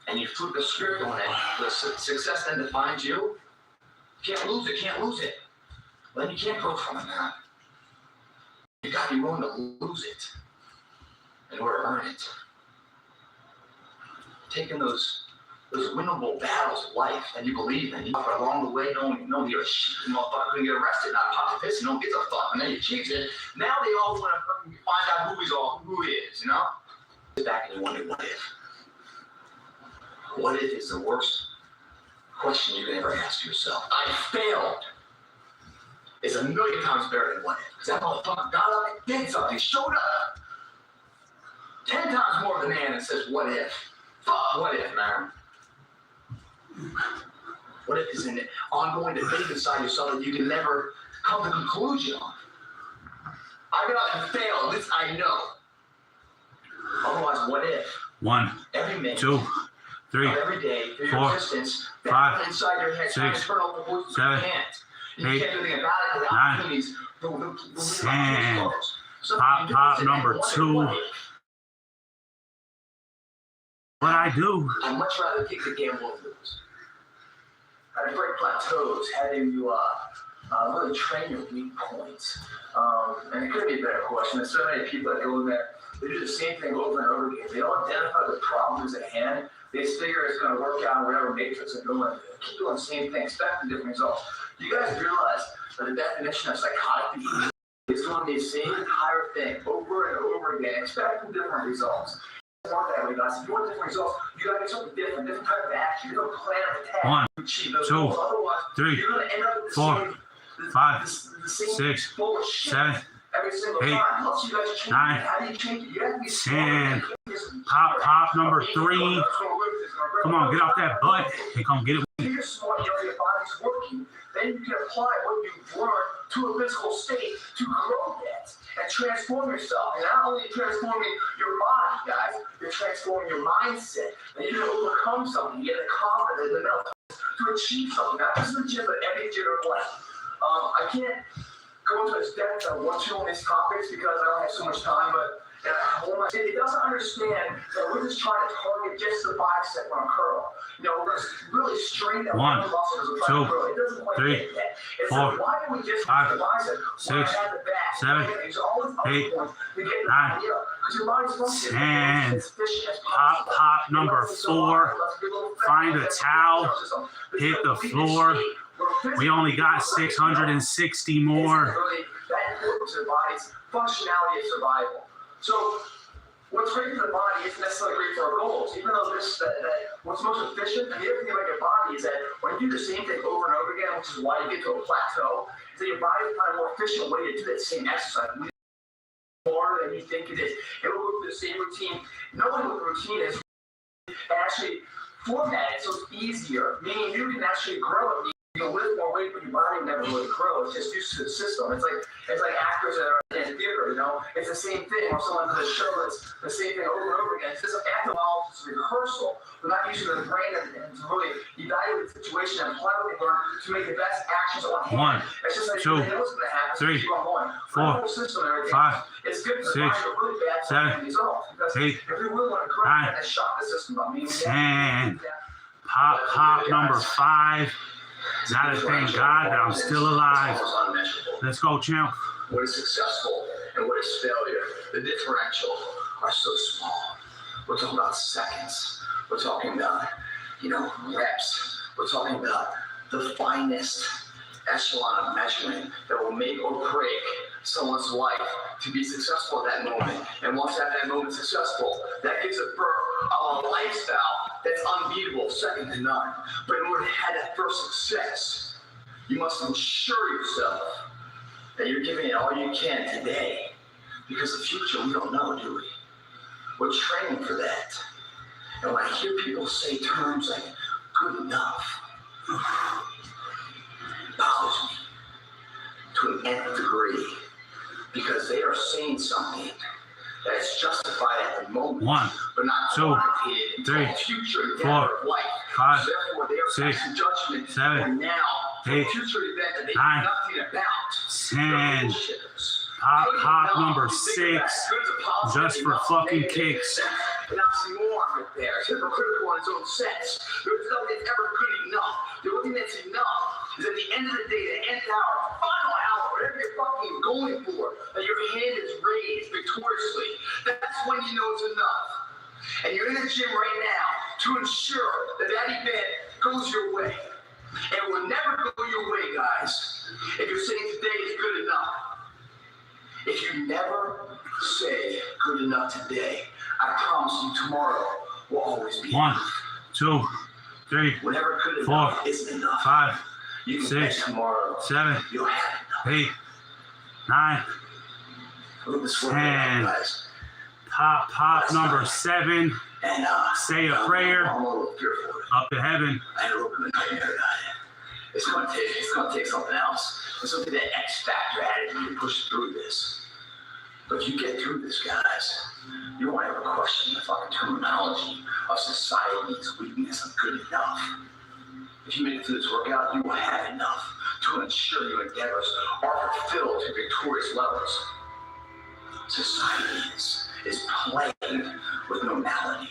and you flip the script on it, the success then defines you. Can't lose it, can't lose it. Then you can't grow from it, man. You gotta be willing to lose it in order to earn it. Taking those winnable battles of life that you believe in. You know, along the way, no you're a shit, motherfucker couldn't get arrested, not pocket piss, no one gives a fuck, and then you cheat it. Now they all want to fucking find out who he is, you know? Sit back and you wonder, what if? What if is the worst question you can ever ask yourself. I failed. It's a million times better than what if. Because that motherfucker got up and did something, showed up. 10 times more than man that says, what if? Fuck, what if, man? What if is an ongoing debate inside yourself that you can never come to conclusion on? I got up and failed, at least I know. Otherwise, what if? 1, every minute, 2, 3, every day, 4, distance, 5, inside your head, 6, turn off the voices 7, you can't. You 8, can't do anything about it, the 9, opportunities, the 10. Pop number 2. What I do? I'd much rather take the gamble and lose. How to break plateaus, how to really train your weak points. And it could be a better question. There's so many people that go in there, they do the same thing over and over again. They don't identify the problems at hand. They just figure it's going to work out in whatever matrix they're going. They keep doing the same thing, expecting different results. You guys realize that the definition of psychotic behavior is doing the same entire thing over and over again, expecting different results. Want that way, guys. If you want different results, you gotta do something different type of action. You're gonna plan of attack. 1, 2, 3, 4, 5, 6, 7, 8, 9, 10. Pop number 3. Come on, get off that butt and come get it. You're smart, you know your body's working. Then you can apply what you've learned to a physical state to grow that and transform yourself. And not only transforming your body, guys, you're transforming your mindset. And you're going to overcome something. You get the confidence in the mental to achieve something. Not just in the gym, but every general life. I can't go into as depth as I want to on these topics because I don't have so much time, but it doesn't understand that we're just trying to target just the bicep on a curl. You know, we're going to really strain that 1, 2, 3, 4, 5, 6, 7, 8, 9, 10. Pop number 4. Find a towel. Hit the floor. We only got 660 more. That improves the body's functionality of survival. So what's great for the body isn't necessarily great for our goals. Even though what's most efficient, and the other thing about your body is that when you do the same thing over and over again, which is why you get to a plateau, is that your body will find a more efficient way to do that same exercise. More than you think it is. It will go through the same routine. Knowing what the routine is, and actually format it so it's easier, meaning you can actually grow it. You can lift more weight, but your body never really grows. It's just used to the system. It's like actors that are in theater, you know? It's the same thing. Or someone does a show that's the same thing over and over again. It's just an active rehearsal. We're not using the brain and to really evaluate the situation and apply what they learn to make the best actions on hand. 1, it's just like 2, 3, 4, 5, 6, 7, 8, 9, 10. Pop number 5. Gotta thank God that I'm still alive. Let's go, champ. What is successful and what is failure? The differential are so small. We're talking about seconds. We're talking about, reps. We're talking about the finest echelon of measurement that will make or break someone's life to be successful at that moment. And once that moment successful, that gives a birth of a lifestyle that's unbeatable, second to none. But in order to have that first success, you must ensure yourself that you're giving it all you can today. Because the future, we don't know, do we? We're training for that. And when I hear people say terms like good enough, it bothers me to an nth degree. Because they are saying something that is justified at the moment, 1, but not 2, 3, 4, 5, 6, 7, 8, 9, 10. Pop number 6. Just for fucking kicks. that's hypocritical in its own sense. There's nothing that's ever good enough. The only thing that's enough is at the end of the day, the nth hour, final hour, whatever you're fucking going for, that your hand is raised victoriously. That's when you know it's enough. And you're in the gym right now to ensure that that event goes your way. It will never go your way, guys, if you're saying today is good enough. If you never say good enough today, I promise you tomorrow will always be 1, enough. 2, 3, Whenever good 4, enough isn't enough, 5, you can 6, bet tomorrow 7, you'll have enough. 8, 9, Look at this 10. guys. Pop number 7. And Say a prayer. I'm a little fearful. Up to heaven. I had a little bit of a nightmare about it. It's gonna take something else. It's something that X factor attitude to push through this. But if you get through this, guys, you won't ever question the fucking terminology of society's weakness of good enough. If you make it through this workout, you will have enough to ensure your endeavors are fulfilled to victorious levels. Society is plagued with normality.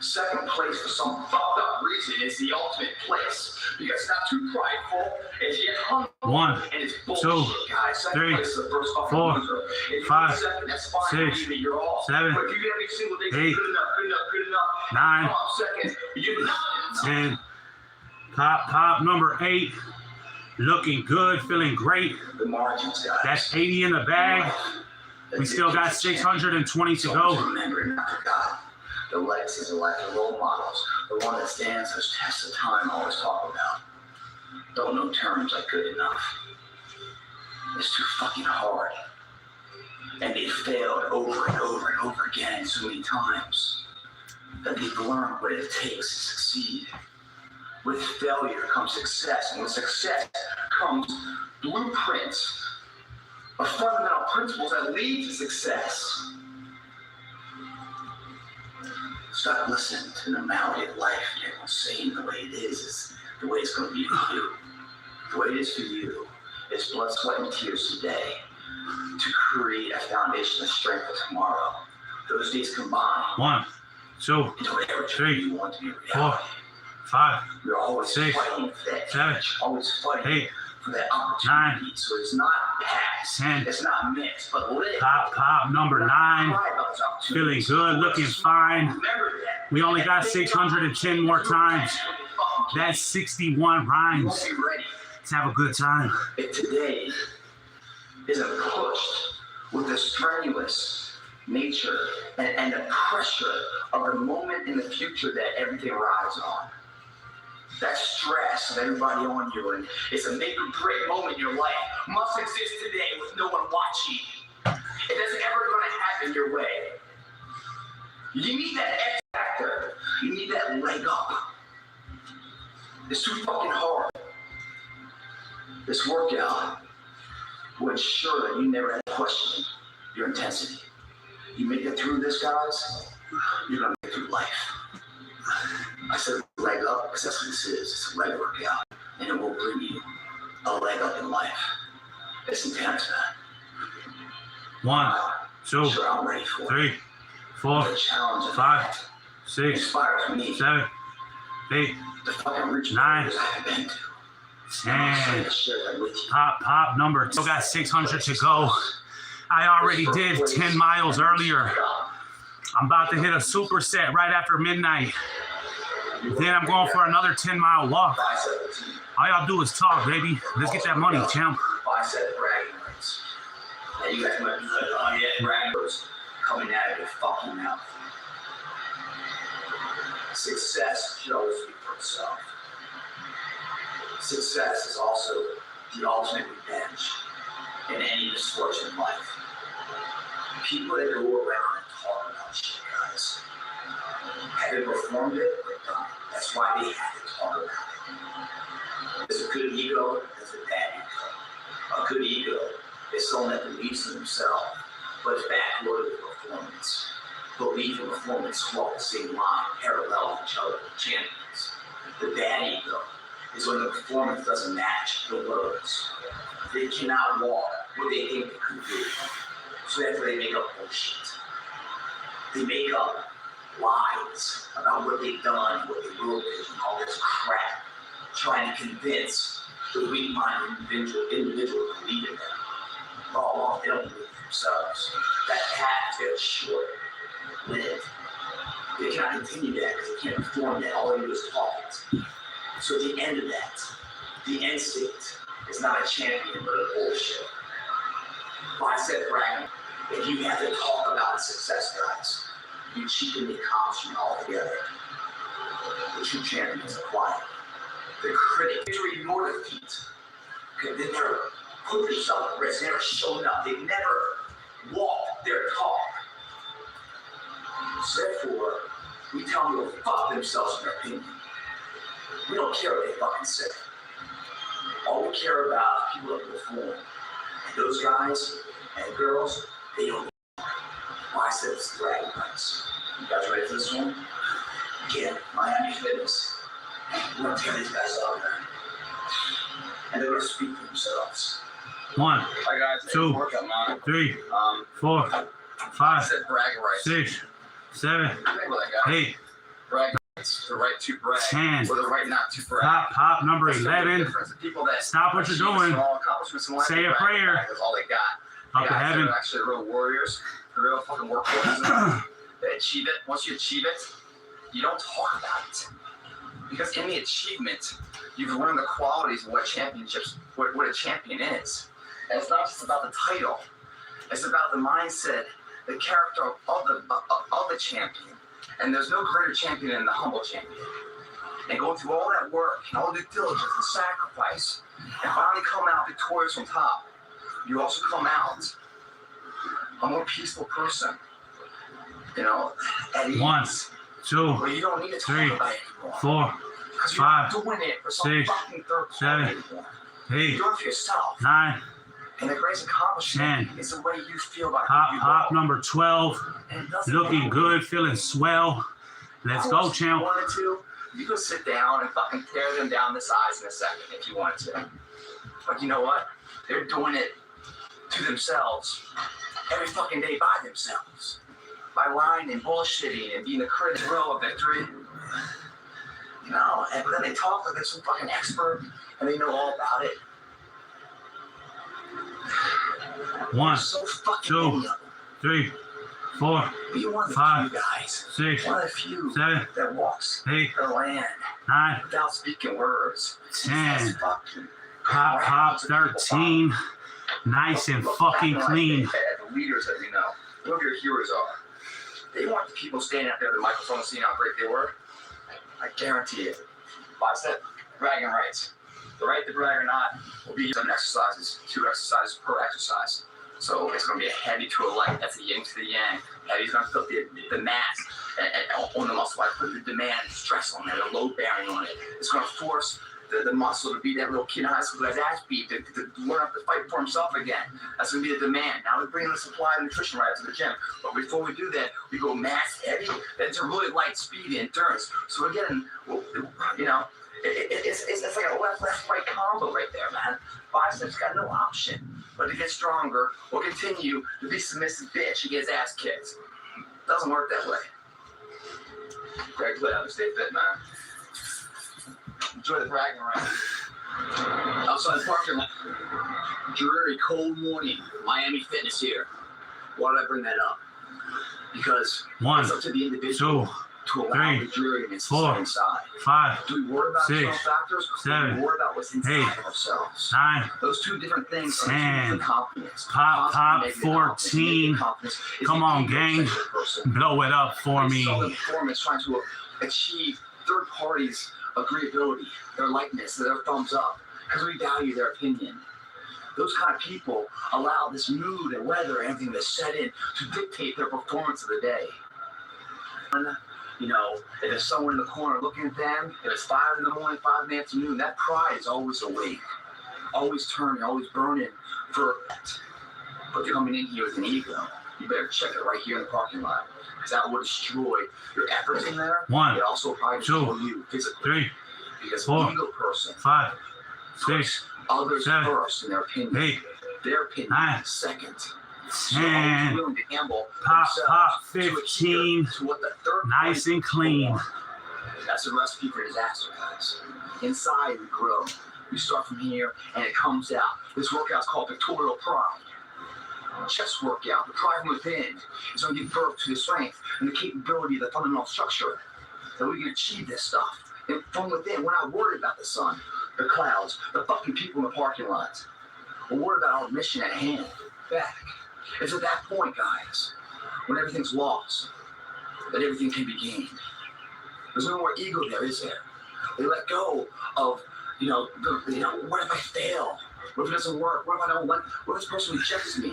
Second place for some fucked up reason is the ultimate place. Because it's not too prideful, it's yet humble, 1, and it's bullshit, 2, guys. Second 3, place is the first fucking 4, loser. If you 5, get second, that's fine. 6, Believe me, you're all. 7, But if you get every single day, 8, good enough, good enough, good enough, 9, come on, second, you're not enough. 10. Pop number 8. Looking good, feeling great. The margins, guys. That's 80 in the bag. We still got 620 to go. Remember and not forgot. The legacies are like the role models. The one that stands those tests of time I always talk about. Don't know terms like good enough. It's too fucking hard. And they failed over and over and over again so many times that they've learned what it takes to succeed. With failure comes success, and with success comes blueprints of fundamental principles that lead to success. Stop listening to the normality of life and everyone saying the way it is the way it's going to be for you. The way it is for you is blood, sweat, and tears today to create a foundation of strength for tomorrow. Those days combined 1, 2, into whatever 3, you want to be 4, reality. 5, You're always 6, fighting for that 7, edge, always fighting 8, for that opportunity. 9, So it's not past, 10. it's not mixed, but live. Pop number 9. Feeling good, looking fine. We only got 610 more times. That's 61 rhymes. Let's have a good time. If today isn't pushed with the strenuous nature and the pressure of the moment in the future that everything rides on. That stress of everybody on you, and it's a make or break moment in your life, must exist today with no one watching. It doesn't ever gonna happen your way. You need that X factor. You need that leg up. It's too fucking hard. This workout will ensure that you never have to question your intensity. You make it through this, guys, you're gonna get through life. I said leg up because that's what this is. It's a leg workout, and it will bring you a leg up in life. It's intense, man. 1, 2, Sure, I'm ready for it. 3, 4, The challenge of 5, that 6, inspires me 7, 8, to fucking reach 9, areas I haven't been to. 10. Share that with you. Pop number. Still got 600 to go. I already did 10 miles earlier. I'm about to hit a superset right after midnight. Then I'm going for another 10-mile walk. All y'all do is talk, baby. Let's get that money, champ. Bicep bragging rights. And you guys might be like, oh yeah, bragging rights coming out of your fucking mouth. Success should always speak for itself. Success is also the ultimate revenge in any misfortune in life. People that go around and talk about shit, guys, haven't performed it or done it. That's why they have to talk about it. There's a good ego, there's a bad ego. A good ego is someone that believes in themselves, but it's backloaded with performance. Belief and performance walk the same line, parallel each other, champions. The bad ego is when the performance doesn't match the words. They cannot walk what they think they can do. So therefore they make up bullshit. They make up lies about what they've done, what they will do, and all this crap, trying to convince the weak-minded individual to believe in them. All they don't believe in themselves. That path is short-lived. They cannot continue that because they can't perform that. All they do is talk it. So at the end of that, the end state is not a champion, but a bullshit. Bicep bragging. If you have to talk about success, guys, you cheapen the accomplishment altogether. The true champions are quiet. The critic, they ignore defeat. Okay, they never put themselves at risk. They never shown up. They never walked their talk. So therefore, we tell them to fuck themselves in their opinion. We don't care what they fucking say. All we care about is people that perform. And those guys and girls, they don't. Biceps, bragging rights. You guys ready for this one? Again, Miami Fitness. We're gonna tear these guys up, man. And they're gonna speak for themselves. 1, Hi guys, 2, workout, man. 3, 4, 5, said bragging rights. 6, 7, Think about that, guys. 8, Bragging rights. The right to brag. 10. Or the right not to brag. Pop number That's the 11. difference. The people that Stop what you're achieve doing. small accomplishments in life, Say they a brag, prayer. That's all they got. Up The to guys that heaven. are actually real warriors, the real fucking workhorses. They achieve it. Once you achieve it, you don't talk about it. Because in the achievement, you've learned the qualities of what a champion is. And it's not just about the title. It's about the mindset, the character of the champion. And there's no greater champion than the humble champion. And going through all that work and all the diligence and sacrifice, and finally come out victorious from top, you also come out a more peaceful person. You know, at ease. 1, 2, Where you don't need to talk 3, about it anymore. 4, Because you're 5, not doing it for some 6, fucking third party 7, anymore. 8, You're doing it for yourself. 9, And the greatest accomplishment 10. is the way you feel about who you Pop are. number 12. And it doesn't Looking matter. good, feeling swell. Let's Of go, course, if you champ. wanted to, you could sit down and fucking tear them down the sides in a second if you wanted to. But you know what? They're doing it to themselves every fucking day by themselves. By lying and bullshitting and being the critic of victory. You know, but then they talk like they're some fucking expert and they know all about it. 1, There's so fucking 2, many of them. 3, 4, Be one of the 5, few guys. 6, One of the few 7, that walks 8, the land 9, without speaking words. 10. Says fucking Pop crap to people 13. Nice and fucking clean. The leaders that we know, whoever your heroes are, they want the people standing out there with the microphone seeing how great they were. I guarantee it. Bicep bragging rights. The right to brag or not will be 7 exercises, 2 exercises per exercise. So it's going to be a heavy to a light. That's a yin to the yang. Heavy's going to put the mass on the muscle. I put the demand, stress on there, the load bearing on it. It's going to force the muscle to be that little kid in high school that's ass beat to learn how to fight for himself again. That's going to be the demand. Now we're bringing the supply of nutrition right up to the gym. But before we do that, we go mass heavy, then to really light speed and endurance. So we're getting, you know, it's like a left, right combo right there, man. Biceps got no option but to get stronger or continue to be submissive bitch and get his ass kicked. Doesn't work that way. Greg, play out and stay fit, man. Enjoy the bragging right. Outside the parking lot. Dreary, cold morning. Miami Fitness here. Why did I bring that up? Because 1, it's up to the individual 2, to allow 3, the dreariness to 4, stay inside. 5, Do we worry about 6, external factors? Or 7, do we worry about what's inside 8, of ourselves? 9. Those two different things are 10. two different confidence. Pop Confidence, negative 14. confidence is Come the on, ego-centric gang. person. Blow it up for And me. Southern performance trying to achieve third parties' agreeability, their likeness, their thumbs up, because we value their opinion. Those kind of people allow this mood and weather and everything to set in to dictate their performance of the day. You know, if there's someone in the corner looking at them, if it's 5 in the morning, 5 in the afternoon, that pride is always awake, always turning, always burning for it. But they're coming in here with an ego. You better check it right here in the parking lot, because that will destroy your efforts in there. 1, It also probably 2, destroy you physically. 3, Because 4, an ego person 5, 6, puts others 7, first in their opinion. 8, Their opinion 9, second. 10, willing to gamble pop, pop, themselves 15, to what the third nice party and clean. want. That's a recipe for disaster, guys. Inside we grow. We start from here and it comes out. This workout's called Pictorial Pride. Chest workout, the pride from within is going to give birth to the strength and the capability of the fundamental structure that we can achieve this stuff. And from within, we're not worried about the sun, the clouds, the fucking people in the parking lots. We're worried about our mission at hand. Back. It's at that point, guys, when everything's lost, that everything can be gained. There's no more ego there, is there? They let go of, what if I fail? What if it doesn't work? What if I don't like? What if this person rejects me?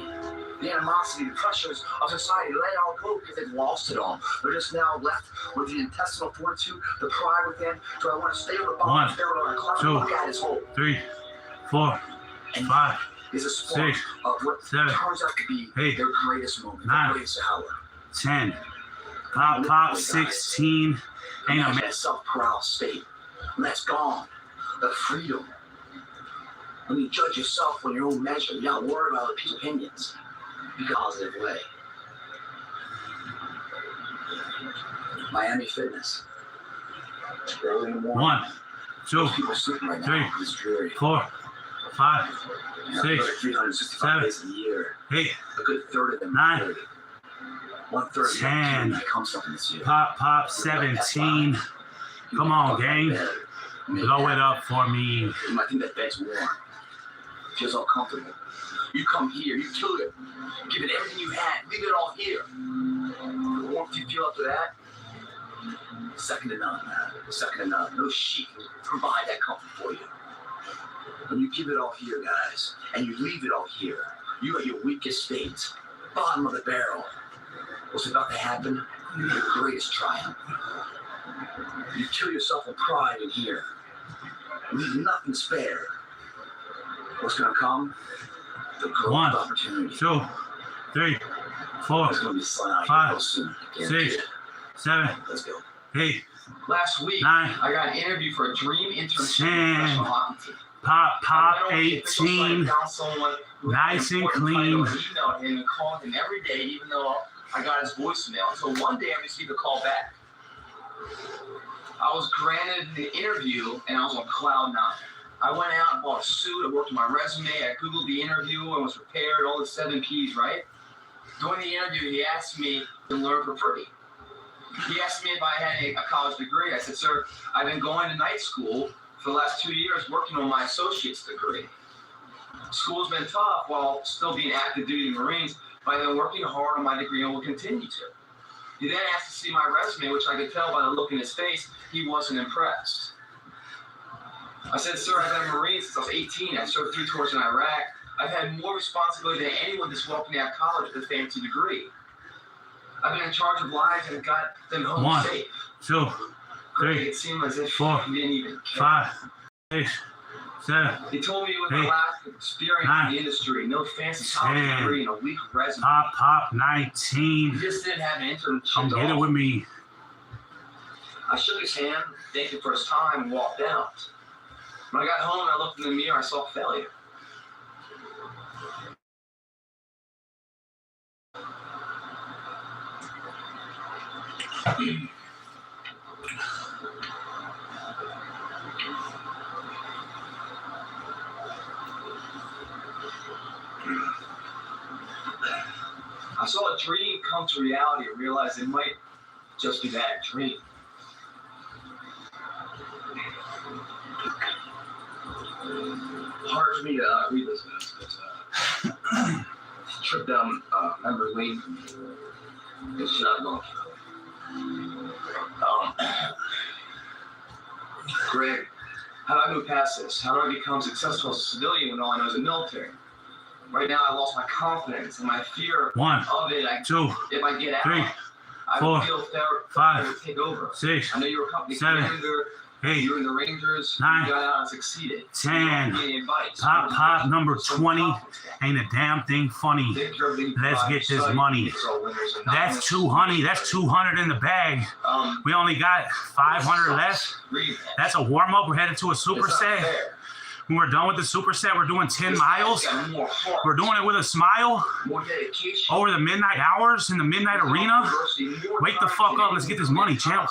The animosity, the pressures of society, let it all go because they've lost it all. They're just now left with the intestinal fortitude, the pride within. Do I want to stay on the bottom? 1, 2, 3, 4, 5, is a spark 6, of what 7, turns out to be 8, their greatest moment, 9, their greatest hour. 10, pop, pop, 16, ain't a Imagine a self-proud state. And that's gone. The freedom. When you judge yourself on your own measure, you're not worried about other people's opinions. Be a positive way. Miami Fitness. Early in the morning. 1, 2, People sleeping right 3, now. It's dreary. 4, 5, You know, 6, 365 days a year. 8, A good third of them. 9, 1/3 10, becomes something this year. pop, pop, 17. Come on, gang. Blow it up for me. You might think that bed's warm. Feels all comfortable. You come here, you kill it. Give it everything you had. Leave it all here. The warmth you feel after that, second to none, man. Second to none. No sheet can provide that comfort for you. When you give it all here, guys, and you leave it all here, you are your weakest state, bottom of the barrel. What's about to happen? Your greatest triumph. You kill yourself with pride in here. Leave nothing spare. What's gonna come? The growth 1, opportunity. 2, 3, 4, There's gonna be sun out 5, here real soon. 6, 7, Let's go. 8, Last week, 9, I got an interview for a dream internship 10, with a professional hockey team. pop, pop, I went on the official site, 18. found someone who had Nice an and important clean. title, emailed him and called him every day, even though I got his voicemail. So one day I received a call back. I was granted the interview and I was on cloud 9. I went out and bought a suit, I worked on my resume, I Googled the interview and was prepared, all the 7 Ps, right? During the interview, he asked me to learn for free. He asked me if I had a college degree. I said, sir, I've been going to night school for the last 2 years working on my associate's degree. School's been tough while still being active duty Marines, but I've been working hard on my degree and will continue to. He then asked to see my resume, which I could tell by the look in his face, he wasn't impressed. I said, sir, I've been a Marine since I was 18. I served 3 tours in Iraq. I've had more responsibility than anyone that's walking out of college with a fancy degree. I've been in charge of lives and got them home 1, safe. 2, 3, It seemed as if 4, he didn't even care. 5, 6, 7, He told me with 8, my lack of experience 9, in the industry, no fancy college 10, degree, and a weak resume. pop, pop, He 19. just didn't have an internship. Come at get it all. with me. I shook his hand, thanked him for his time, and walked out. When I got home and I looked in the mirror, I saw failure. I saw a dream come to reality and realized it might just be that, a dream. Hard for me to read this, but trip down memory lane for me. It's shit I've gone through. Greg, how do I move past this? How do I become successful as a civilian when all I know is the military? Right now, I lost my confidence and my fear 1, of it. 2, If I get out, 3, I 4, would feel fair 5, would take over. 6, I know you were a company 7, commander. 8, You were in the Rangers. 9, You got out and succeeded. 10, You don't need any advice. pop, pop, number Some 20. confidence. Ain't a damn thing funny. Take care of the Let's pride, get this study, money. control winners and That's not 200. That's 200 in the bag. We only got 500 left. Read. That's a warm up. We're headed to a It's not superset. fair. When we're done with the superset, we're doing 10 miles. We're doing it with a smile over the midnight hours in the midnight arena. Wake the fuck up. Let's get this money, champ.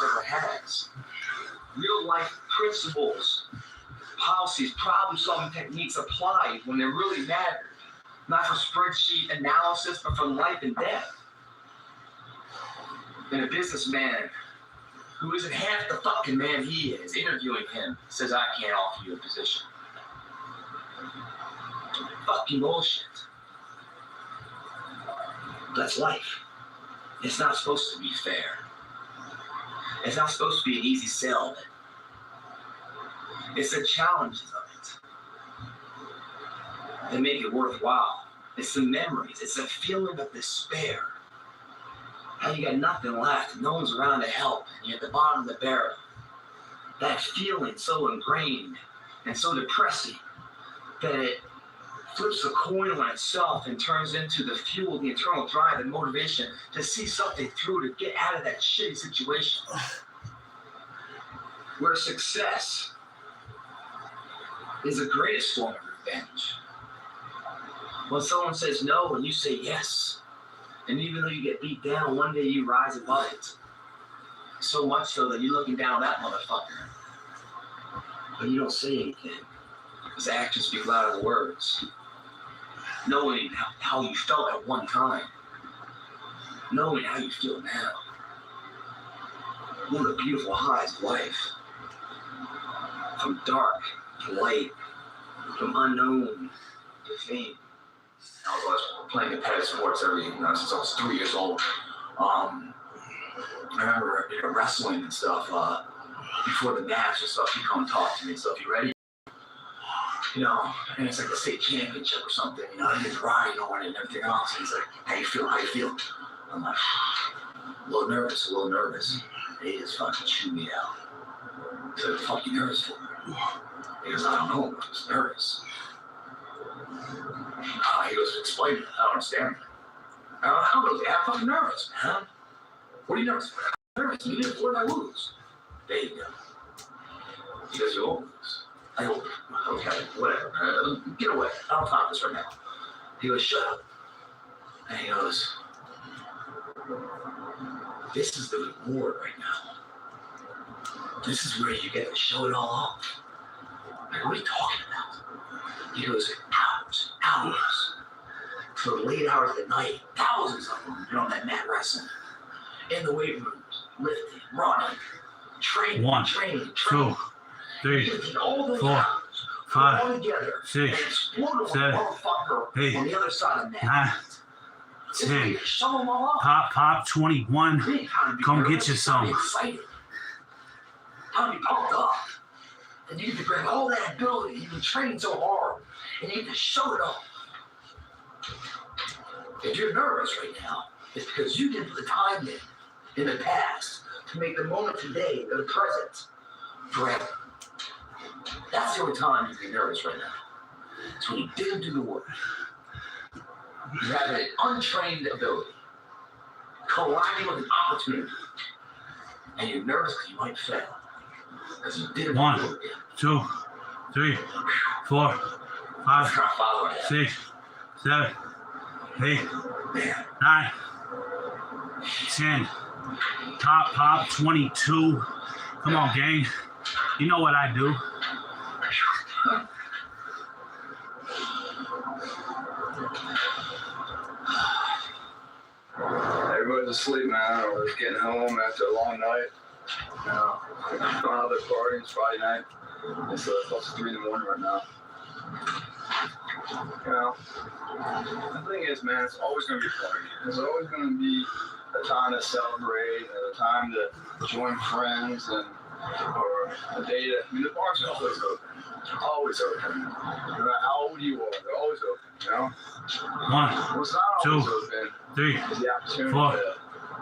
Real life principles, policies, problem-solving techniques applied when they really matter. Not for spreadsheet analysis, but for life and death. And a businessman who isn't half the fucking man he is, interviewing him, says, I can't offer you a position. Fucking bullshit. That's life. It's not supposed to be fair. It's not supposed to be an easy sell. It's the challenges of it that make it worthwhile. It's the memories. It's the feeling of despair. How you got nothing left, no one's around to help, and you're at the bottom of the barrel. That feeling so ingrained and so depressing that it flips a coin on itself and turns into the fuel, the internal drive, and motivation to see something through, to get out of that shitty situation. Where success is the greatest form of revenge. When someone says no and you say yes, and even though you get beat down, one day you rise above it. So much so that you're looking down that motherfucker. But you don't say anything. Because actions speak louder than words. Knowing how you felt at one time. Knowing how you feel now. One of the beautiful highs of life. From dark to light. From unknown to fame. I was playing competitive sports since I was 3 years old. I remember wrestling and stuff. Before the match and stuff, he'd come and talk to me and stuff. You ready? And it's like a state championship or something. I didn't ride on it and everything else. And he's like, how you feel? How you feel? I'm like, a little nervous. And he just fucking chewed me out. So what the fuck you nervous for? He goes, I don't know. I was nervous. He goes, explain it. I don't understand. I don't know. I'm fucking nervous, man. What are you nervous for? I'm nervous. You didn't. What did I lose? There you go. He goes, you won't lose. I go, okay, whatever. Get away. I don't talk this right now. He goes, shut up. And he goes, this is the reward right now. This is where you get to show it all off. Like, what are you talking about? He goes, hours. For late hours at night, thousands of them, on that mat wrestling. In the weight rooms, lifting, running, training. 1, 2, 3, 4, 5, 6, 7, 8, 9, 10. Pop 21. Come get you some. Time to be pumped up. And you need to bring all that ability. You've been training so hard. And you need to show it off. If you're nervous right now, it's because you didn't put the time in the past to make the moment today, the present, forever. That's the only time you can be nervous right now. It's when you didn't do the work. You have an untrained ability, colliding with an opportunity, and you're nervous because you might fail. Because you didn't 1, 2, 3, 4, 5, 6, 7, 8, 9, 10. Pop 22. Come on, gang. You know what I do. Everybody's asleep, man, or just getting home after a long night. Going out there partying. It's Friday night. It's close to 3 in the morning right now. The thing is, man, it's always going to be a party. There's always going to be a time to celebrate, and a time to join friends, or a day to. The bars are always open. Always open. No matter how old you are, they're always open. 1, What's not 2, always open 3, is the opportunity 4,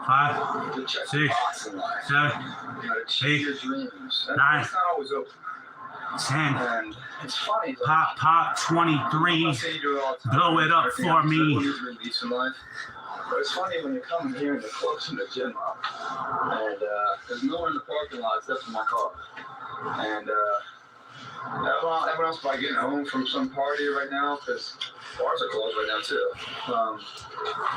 5, to check 6, the box in life. 7, To achieve your dreams. 9, That's not always open. 10. And it's funny. Pop 23. Blow it up for me. But it's funny when you come in here and you're closing the gym up, and there's no one in the parking lot except for my car. And Everyone else probably getting home from some party right now because bars are closed right now too.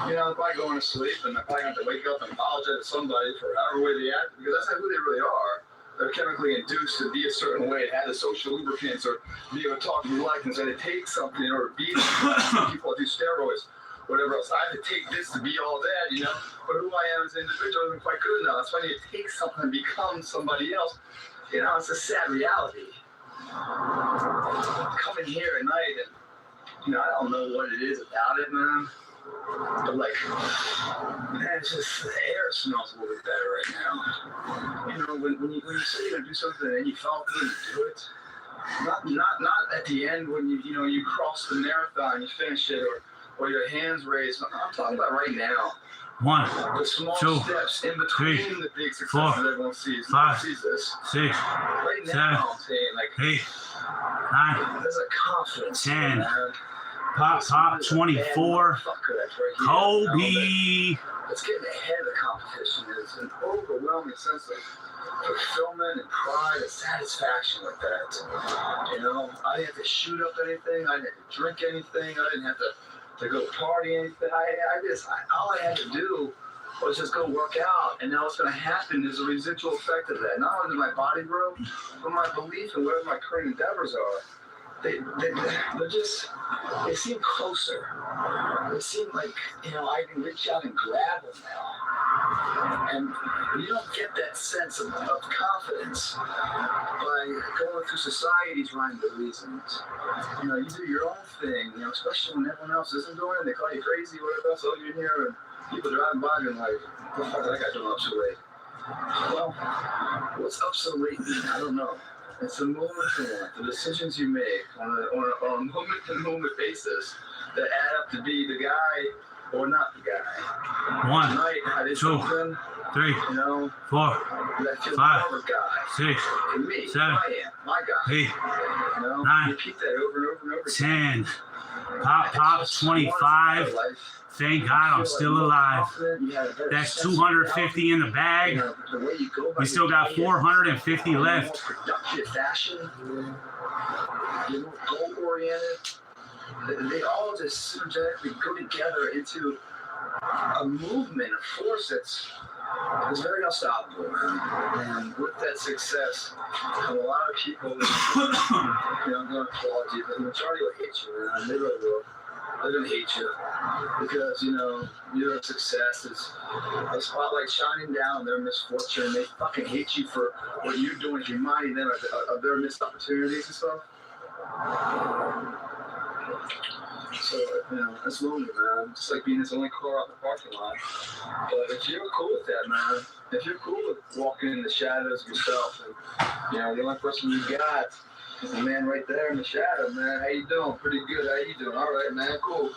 You know, they're probably going to sleep and they're probably going to wake up and apologize to somebody for however way they act because that's not who they really are. They're chemically induced to be a certain way, to have the social lubricants or be able to talk to you like, and so they take something in order to be people that do steroids, whatever else. I have to take this to be all that, you know. But who I am as an individual isn't quite good enough. That's why you take something and become somebody else. You know, it's a sad reality. Coming here at night and, you know, I don't know what it is about it, man. But like, man, it's just the air smells a little bit better right now. You know, when you say you're gonna do something and you felt good to do it, not at the end when you cross the marathon, you finish it, or your hands raised. I'm talking about right now. 1, the small 2, steps in between 3, the big successes 4, everyone sees. 5, sees this. 6, Right 7, now, I'm saying, like, 8, 9, there's a confidence. 10. Man. Pop 24. Kobe. It's getting ahead of the competition. It's an overwhelming sense of fulfillment and pride and satisfaction with that. You know, I didn't have to shoot up anything. I didn't have to drink anything. I didn't have to go party anything. All I had to do was just go work out. And now what's going to happen is a residual effect of that. Not only my body grow, but my belief in whatever my current endeavors are. They seem closer. They seem like, you know, I can reach out and grab them now. And you don't get that sense of confidence by going through society's rhyme of reasons. You know, you do your own thing, you know, especially when everyone else isn't doing it. They call you crazy, whatever else. Oh, you're here, and people driving by and like, what the fuck is that guy doing up so late? Well, what's up so late? I don't know. It's the moment to moment, the decisions you make on a moment-to-moment basis that add up to be the guy or not the guy. 1, Tonight, I did 2, 3, you know, 4, 5, 6, 7, I am, my guy. 8, You know, 9, repeat that over and over and over again. 10. Pop 25. Thank God I'm still alive. That's 250 in the bag. We still got 450 left. Productive fashion, goal-oriented. They all just synergetically go together into a movement, a force that's very unstoppable, man. And with that success, a lot of people, you know, I'm going to applaud you, but the majority will hate you, man. They really will. They're going to hate you because, you know, your success is a spotlight shining down on their misfortune. They fucking hate you for what you're doing, reminding them of their missed opportunities and stuff. So, you know, that's lonely, man. Just like being this only car out the parking lot. But if you're cool with that, man, if you're cool with walking in the shadows of yourself and, you know, the only person you got is the man right there in the shadow, man. How you doing? Pretty good. How you doing? All right, man. Cool.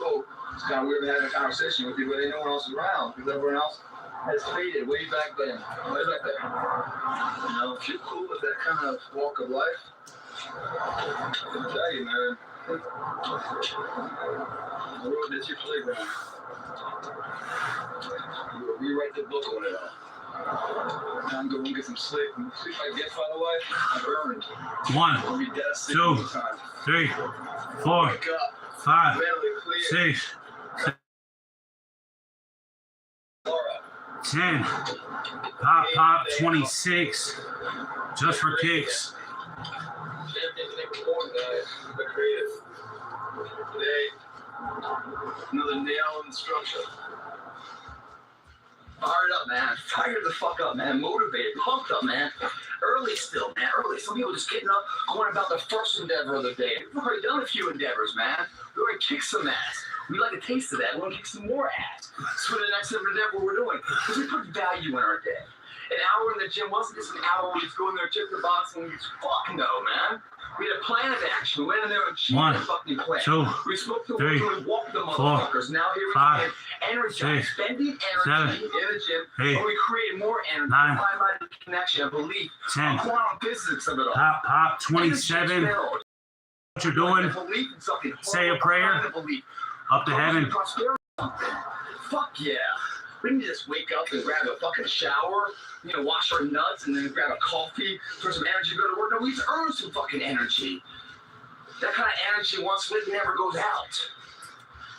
It's kind of weird having a conversation with you, but ain't no one else around because everyone else has faded way back then. Way back there. You know, if you're cool with that kind of walk of life, I can tell you, man. The road is your playground. You will rewrite the book on it all. Time to go and get some sleep. Sleep I get, by the way, I earned. 1, 2, 3, 4, 5, 6, 10. Pop 26. Just for kicks. The creative. Today, another nail in the structure. Fired up, man. Fired the fuck up, man. Motivated, pumped up, man. Early still, man. Early. Some people just getting up, going about their first endeavor of the day. We've already done a few endeavors, man. We already kicked some ass. We like a taste of that. We want to kick some more ass. That's what the next endeavor we're doing. Because we put value in our day. An hour in the gym wasn't just an hour where we just go in there, check the box, and we just fuck no, man. We had a plan of action. We went in there and achieved the fucking plan. 2, we spoke to 3, them, we walked the 4, motherfuckers. Now here we 5, energized, spending energy 7, in the gym, 8, and we created more energy, 9, mind-body connection, and belief, 10. quantum physics of it all. Pop 27. What you're doing, say a prayer up to heaven. Fuck yeah. We need to just wake up and grab a fucking shower, wash our nuts, and then grab a coffee for some energy to go to work. No, we need to earn some fucking energy. That kind of energy, once lit, never goes out.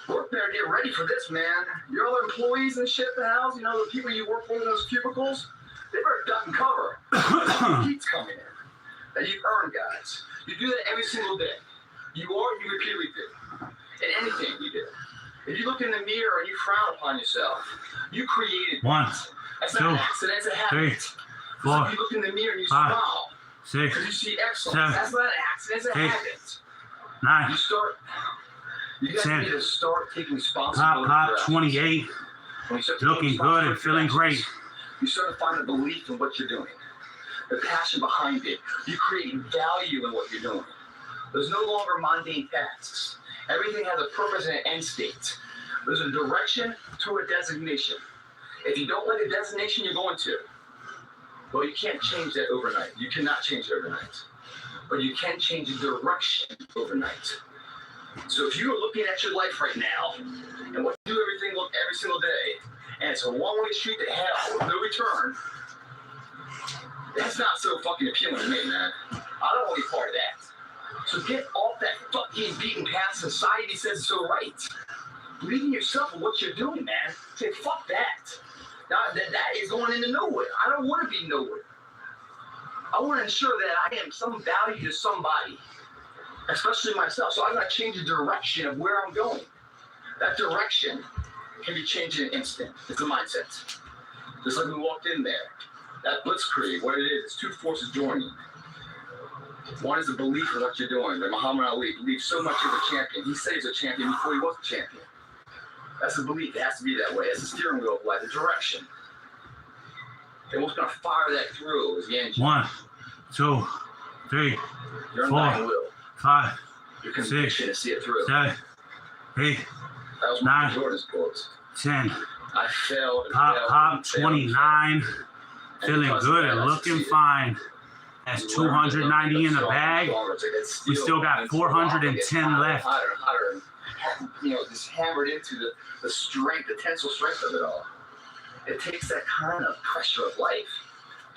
Work better get ready for this, man. Your other employees and shit at the house, the people you work with in those cubicles, they better duck and cover. Heat's coming in. That you earn, guys. You do that every single day. You repeatedly do. In anything you do. If you look in the mirror and you frown upon yourself, you created one, that's two, not an accident, it's a habit. 3, 4, Like you look in the mirror and you 5, smile 6, because you see excellence. 7, That's not an accident, it's a 8, habit. 9, You guys 10, need to start taking responsibility. pop, 28, when you start taking looking good and feeling great. You start to find a belief in what you're doing, the passion behind it. You create value in what you're doing. There's no longer mundane tasks. Everything has a purpose and an end state. There's a direction to a designation. If you don't like a destination, you're going to. Well, you can't change that overnight. You cannot change it overnight. But you can change the direction overnight. So if you're looking at your life right now, and what you do every single day, and it's a one-way street to hell with no return, that's not so fucking appealing to me, man. I don't want to be part of that. So get off that fucking beaten path society says is so right. Believe in yourself and what you're doing, man. Say, fuck that. Now, that is going into nowhere. I don't want to be nowhere. I want to ensure that I am some value to somebody, especially myself. So I'm going to change the direction of where I'm going. That direction can be changed in an instant. It's a mindset. Just like we walked in there. That blitzkrieg, what it is, it's two forces joining. One is the belief in what you're doing. That Muhammad Ali believed so much he was a champion. He said he was a champion before he was a champion. That's the belief. It has to be that way. It's the steering wheel of life, the direction. And what's going to fire that through is the engine. 1, 2, 3, Your 4, undying will. 5, Your conviction 6, to see it through. 7, 8, That was 9, Michael Jordan's quotes. 10, I failed. And pop, failed, pop, and failed, and 29, failed. feeling because good of that, and I looking succeeded. fine. That's You learn to 290 in the stronger, bag. stronger. It's like that steel We still got into the rock, 410 it gets hotter, left. Hotter and hotter, and just hammered into the strength, the tensile strength of it all. It takes that kind of pressure of life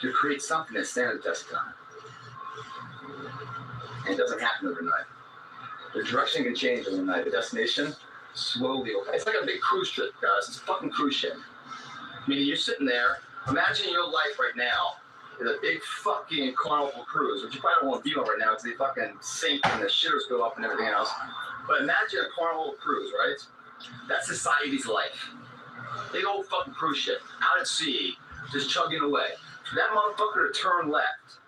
to create something that stands the test of time. And it doesn't happen overnight. The direction can change overnight. The destination, slowly. It's like a big cruise trip, guys. It's a fucking cruise ship. I mean, you're sitting there. Imagine your life right now is a big fucking Carnival cruise, which you probably don't want to be on right now because they fucking sink and the shitters go up and everything else. But imagine a Carnival cruise, right? That's society's life. Big old fucking cruise ship out at sea, just chugging away. For that motherfucker to turn left,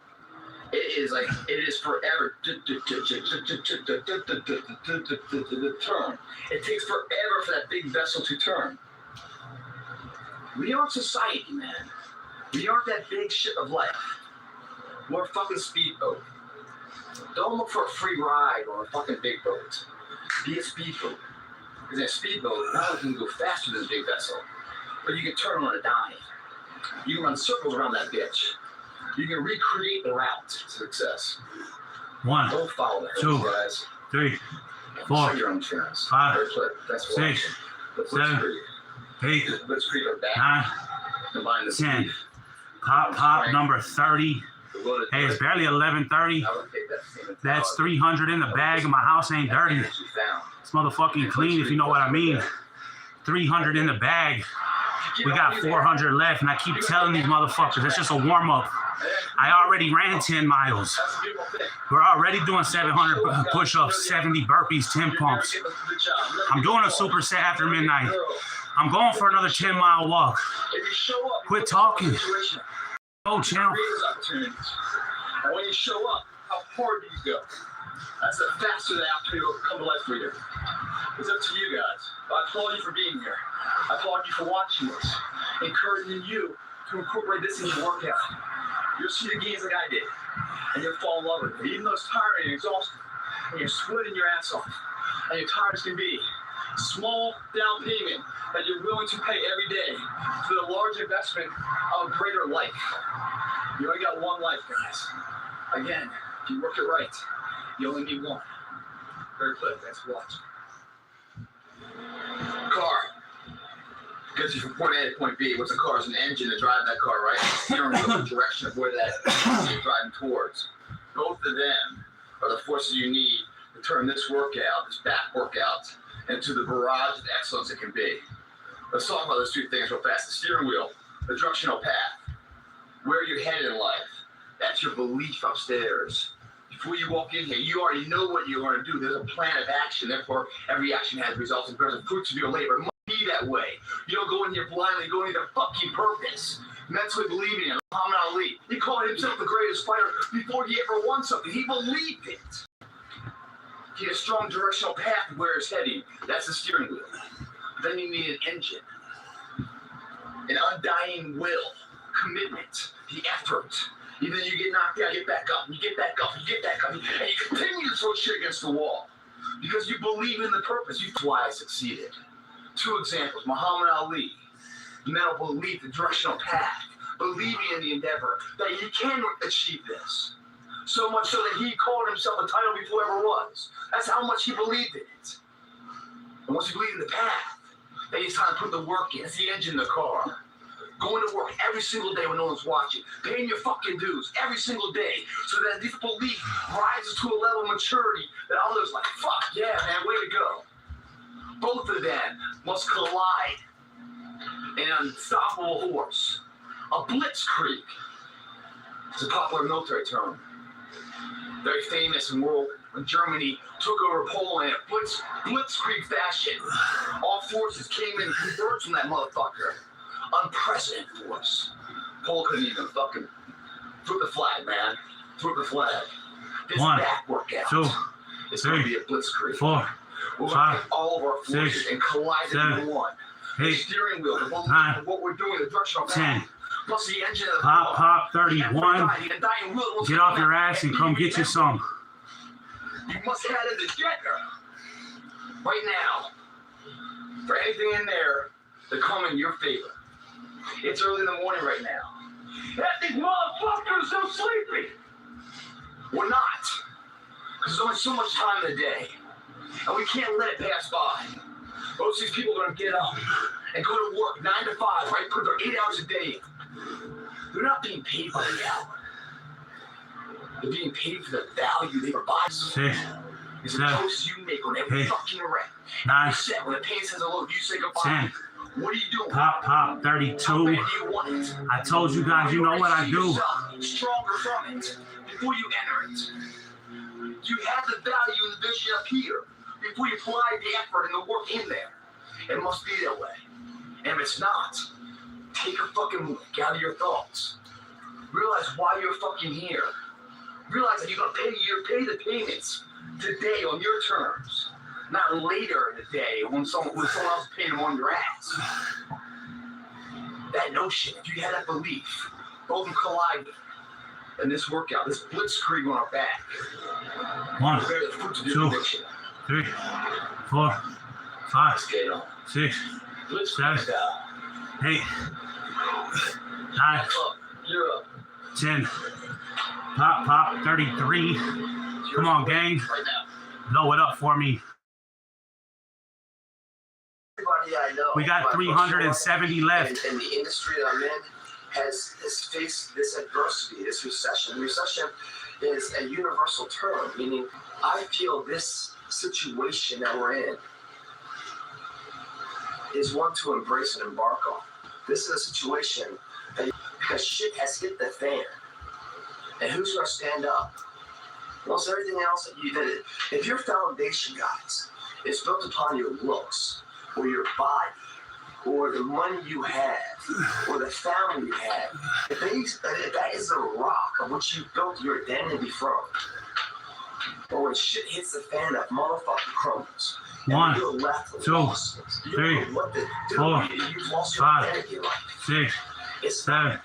it is forever. Turn. It takes forever for that big vessel to turn. We aren't society, man. We aren't that big ship of life. We're a fucking speedboat. Don't look for a free ride on a fucking big boat. Be a speedboat. Because in a speedboat, not only can you go faster than a big vessel, but you can turn on a dime. You can run circles around that bitch. You can recreate the route to success. 1, Don't follow that, 2, guys. 3, Set 4, your own chance. 5, That's 6, 7, 8, Let's create our back. 9, Combine the 10. speed. Pop, number 30. The will to Hey, do it's it. barely 11:30. I would take that same That's mentality. 300 in the bag, and my house ain't dirty. That energy found. It's motherfucking clean, if you know what I mean. 300 in the bag. We got 400 left, and I keep telling these motherfuckers, it's just a warm-up. I already ran 10 miles. That's a beautiful thing. We're already doing 700 push-ups, 70 burpees, 10 pumps. I'm doing a superset after midnight. I'm going for another 10-mile walk. If you show up, Quit talking. Oh, channel. create those opportunities. And when you show up, how hard do you go? That's the faster the opportunity will come to life for you. It's up to you guys. But I applaud you for being here. I applaud you for watching this, encouraging you to incorporate this in your workout. You'll see the gains like I did, and you'll fall in love with it. Even though it's tiring and exhausting, and you're sweating your ass off, and you're tired as can be, small down payment that you're willing to pay every day for the large investment of greater life. You only got one life, guys. Again, if you work it right, you only need one. Very clear. Thanks for watching. Car. Gets you from point A to point B. What's the car? Is an engine to drive that car, right? Steering wheel, the direction of where that you're driving towards. Both of them are the forces you need to turn this workout, this back workout, into the barrage of excellence it can be. Let's talk about those two things real fast. The steering wheel, the directional path, where you're headed in life. That's your belief upstairs. Before you walk in here, you already know what you're going to do. There's a plan of action. Therefore, every action has results and bears the fruits of your labor. It must be that way. You don't go in here blindly, go into fucking purpose. Mentally believing in it. Muhammad Ali, he called himself the greatest fighter before he ever won something. He believed it. He had a strong directional path of where he's heading. That's the steering wheel. Then you need an engine. An undying will, commitment, the effort. Even you get knocked down, you get back up, you get back up, you get back up, and you continue to throw shit against the wall. Because you believe in the purpose. That's why I succeeded. Two examples, Muhammad Ali, mental belief, the directional path, believing in the endeavor, that he can achieve this. So much so that he called himself a title before ever was. That's how much he believed in it. And once you believe in the path, then it's time to put the work in. It's the engine in the car. Going to work every single day when no one's watching. Paying your fucking dues every single day. So that this belief rises to a level of maturity that others like, fuck yeah, man, way to go. Both of them must collide in an unstoppable horse. A blitzkrieg. It's a popular military term. Very famous in world when Germany took over Poland in blitzkrieg fashion. All forces came in and converged on that motherfucker. Unprecedented force. Poland couldn't even fucking flip the flag, man. Flip the flag. This back workout. 2, it's 3, going to be a blitzkrieg. 4, We're 5, going to take all of our forces 6, and collide 7, into one. The 8, steering wheel, the belief 9, of what we're doing, the directional 10. path, plus the engine of the Pop, car. pop, 31. Get off your ass and come get you some. You must have it together. Right now. For anything in there to come in your favor. It's early in the morning right now. That these motherfuckers are sleepy. We're not. Because there's only so much time in the day. And we can't let it pass by. Most of these people are going to get up and go to work 9 to 5, right? Put their 8 hours a day in. They're not being paid by the hour. They're being paid for the value they provide. 6, It's the 7, choices you make on every 8, fucking rep. 9, You set when the pain says hello, you say goodbye. 10. What are you doing? Pop, pop, How 32. bad do you want it? I told you guys, you know what I do. Stronger from it before you enter it. You have the value and the vision up here before you apply the effort and the work in there. It must be that way. And if it's not, take a fucking look, gather your thoughts. Realize why you're fucking here. Realize that you're gonna pay the payments today on your terms. Not later in the day when someone else is paying them on your ass. That notion, if you had that belief, both of them collide in this workout, this blitzkrieg on our back. 1, Bear the fruits of 2, your conviction. 3, 4, 5, Let's get on. 6, Blitzkrieg 7, style. 8, 9, Up, you're up. 10. Pop, pop, 33. Come on, gang. Right now. Blow it up for me. Everybody I know, We got 370 left. and the industry that I'm in has faced this adversity, this recession. Recession is a universal term, meaning I feel this situation that we're in is one to embrace and embark on. This is a situation that, because shit has hit the fan. And who's going to stand up? Well, it's everything else that you did. If your foundation, guys, is built upon your looks, or your body, or the money you have, or the family you have, if that is the rock of which you built your identity from, or when shit hits the fan, that motherfucker crumbles. 1, 2, 3, 4, 5, 6, It's 7,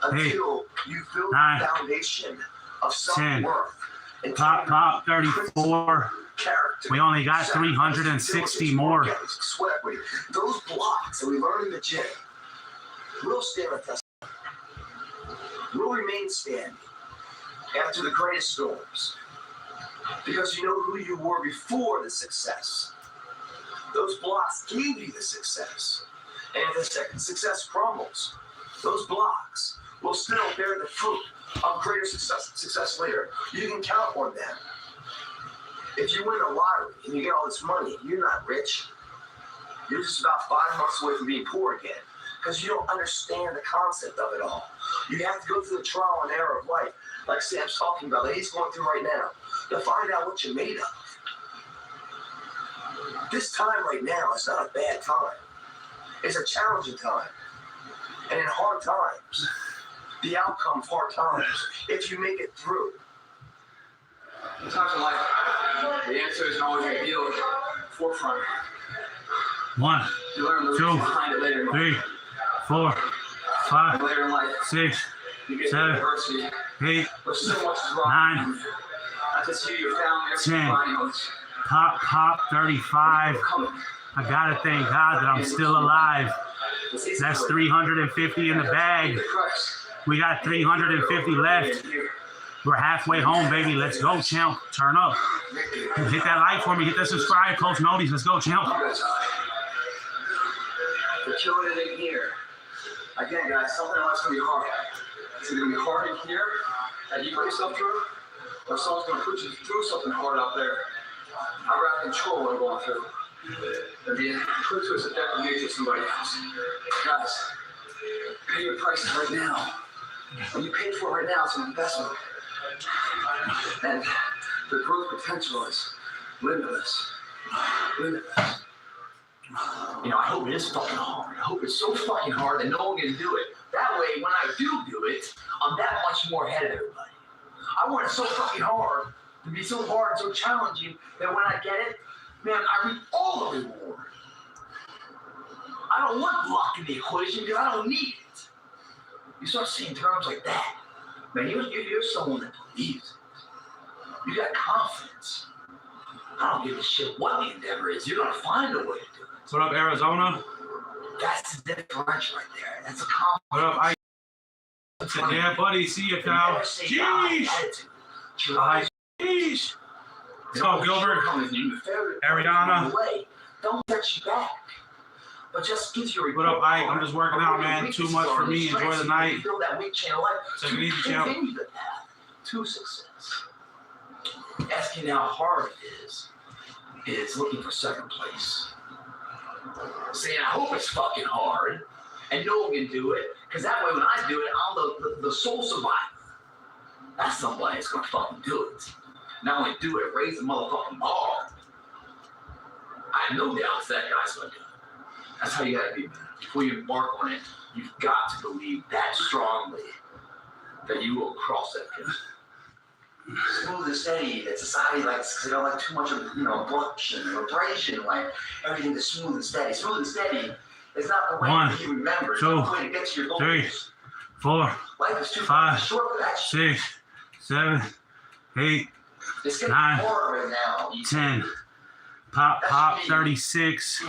until you build 9, the foundation of 10. self-worth and Pop, pop, 34. character. We only got 360 more. Sweat equity. Those blocks that we learn in the gym will stand the test. Will remain standing after the greatest storms. Because you know who you were before the success. Those blocks gave you the success. And if the success crumbles, those blocks will still bear the fruit of greater success later. You can count on them. If you win the lottery and you get all this money, you're not rich. You're just about 5 months away from being poor again because you don't understand the concept of it all. You have to go through the trial and error of life, like Sam's talking about, that he's going through right now, to find out what you're made of. This time right now is not a bad time. It's a challenging time. And in hard times, the outcome of hard times, if you make it through. Sometimes in life, the answer isn't always revealed forefront. 1, You learn the 2, reason behind it later in life. 3, 4, 5, Later in life, 6, you get to 7, university, 8, where so much is wrong. 9, Not just you, your family, 10. everybody knows. Pop, 35. I gotta thank God that I'm still alive. That's 350 in the bag. We got 350 left. We're halfway home, baby. Let's go, champ. Turn up. Hit that like for me. Hit that subscribe, post notice. Let's go, champ. We're killing it in here. Again, guys, something else is going to be hard. It's going to be hard in here that you put yourself through, or someone's going to put you through something hard out there. I'd rather control what I'm going through than being put to a subjective nature of somebody else. Guys, pay your prices right now. When you pay for it right now, it's an investment. And the growth potential is limitless. Limitless. You know, I hope it is fucking hard. I hope it's so fucking hard that no one can do it. That way, when I do it, I'm that much more ahead of everybody. I want it so fucking hard, to be so hard and so challenging, that when I get it, man, I reap all the reward. I don't want luck in the equation because I don't need it. You start seeing terms like that, man, you're someone that believes it. You got confidence. I don't give a shit what the endeavor is. You're gonna find a way to do it. What up, Arizona? That's the differential right there. That's a compliment. What up, I? Yeah, buddy. See you, pal. Jeez. Jeez. What's up, Gilbert? Ariana. Don't set you back. But just get your What up, Ike? I'm just working out, man. Too much for me. Enjoy the night. Build that weak chain of life. Take it easy, champ. Continue the path to success. Asking how hard it is looking for second place. Saying, I hope it's fucking hard, and no one can do it, because that way when I do it, I'm the sole survivor. That's somebody that's gonna fucking do it. Not only do it, raise the motherfucking bar. I have no doubts that guy's gonna do it. That's how you gotta be, man. Before you embark on it, you've got to believe that strongly that you will cross that finish. Smooth and steady that society likes, because they don't like too much of, abruption or abrasion, like everything is smooth and steady. Smooth and steady is not the way that you remember. It's not the way to get to your goals. 3, 4, Life is too 5, short for that shit. 6, 7, 8, It's getting 9, harder now. 10. Pop, 36.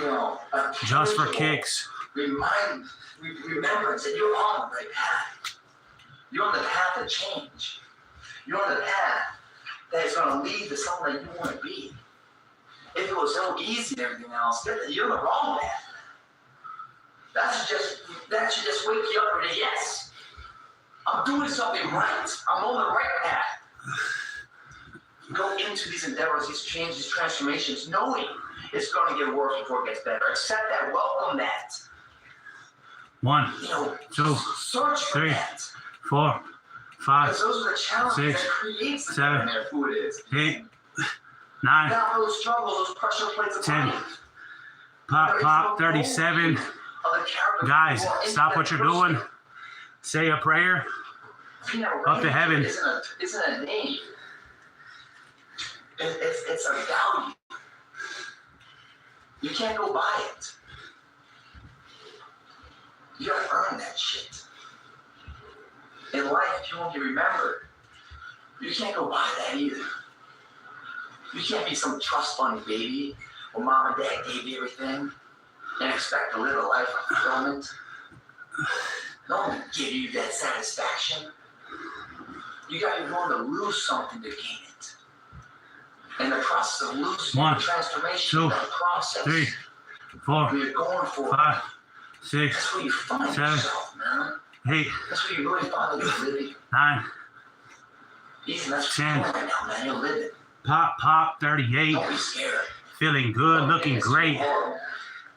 Just for kicks. Remembrance that you're on the right path. You're on the path of change. You're on the path that is going to lead to something that you want to be. If it was so easy and everything else, you're on the wrong path. That should just wake you up and say, yes, I'm doing something right. I'm on the right path. Go into these endeavors, these changes, these transformations, knowing it's going to get worse before it gets better. Accept that, welcome that. 1, 2, search for 3, that. 4, 5, Because those are the challenges 6, that creates the 7, there, who it is. 8, 9, Without those struggles, those pressure plates of 10. life, Pop, 37. Guys, stop what you're doing. Say a prayer. Up to heaven. Isn't a name. It's a value. You can't go buy it. You gotta earn that shit. In life, if you won't get remembered, you can't go buy that either. You can't be some trust fund baby where mom and dad gave you everything and expect to live a life of fulfillment. No one can give you that satisfaction. You gotta be willing to lose something to gain it. And the process of losing 1, transformation, 2, that process, 3, 4, you're going for 5, 6, That's where you find 7, yourself, man. 8, That's where you really find like you're living. 9, Ethan, that's what 10. you're doing right now, man. You're living. Pop, 38. Don't be scared. Feeling good, looking great.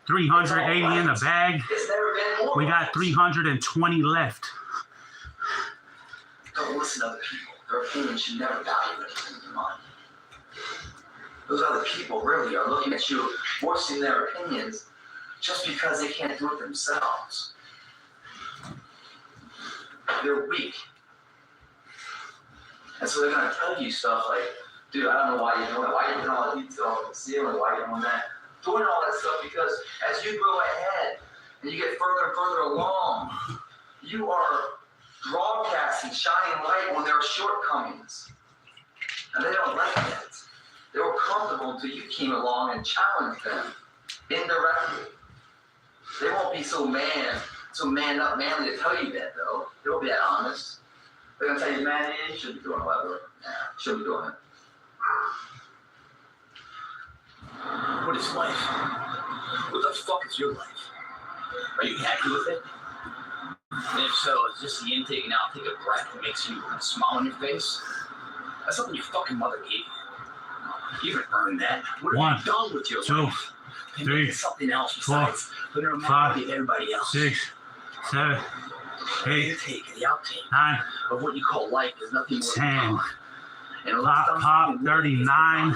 380 in the bag. It's never been more. We got 320 left. Don't listen to other people. Their opinions should never value anything in your mind. Those other people really are looking at you, voicing their opinions just because they can't do it themselves. They're weak. And so they're going to tell you stuff like, dude, I don't know why you're doing it. Why are you doing all the detail on the ceiling? Why are you doing that? Doing all that stuff because as you grow ahead and you get further and further along, you are broadcasting, shining light when there are shortcomings. And they don't like that. They were comfortable until you came along and challenged them indirectly. They won't be so man up, manly to tell you that, though. They won't be that honest. They're going to tell you, man, you shouldn't be doing whatever. Nah, shouldn't be doing it. What is life? What the fuck is your life? Are you happy with it? And if so, is this the intake and outtake of breath that makes you smile on your face? That's something your fucking mother gave you. You haven't earned that. What have you done with your 2, life? 3, Something else 4, besides the normality 5, of everybody else. 6, 7, The 8, intake and the outtake 9, of what you call life is nothing more 10. than talk. Pop, 39.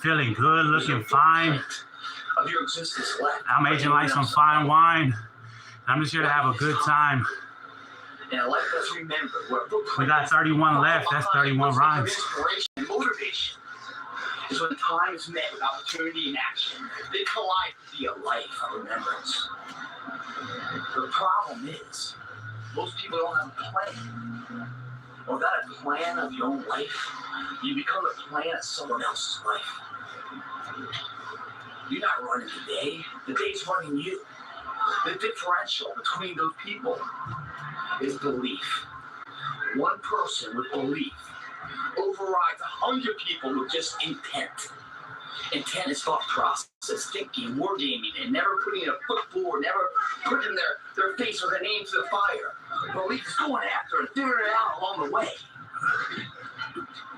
Feeling good, looking fine. Of your existence left. I'm aging like some fine wine. I'm just here to have a good time. And a life that's remembered. We got 31 left. That's 31 rhymes. Inspiration and motivation is when time is met with opportunity and action. They collide to be a life of remembrance. The problem is, most people don't have a plan. Without a plan of your own life, you become a plan of someone else's life. You're not running the day. The day's running you. The differential between those people is belief. One person with belief overrides 100 people with just intent. Intent is thought process, thinking, wargaming, and never putting a foot forward, never putting their face or their name to the fire. Belief is going after and figuring it out along the way.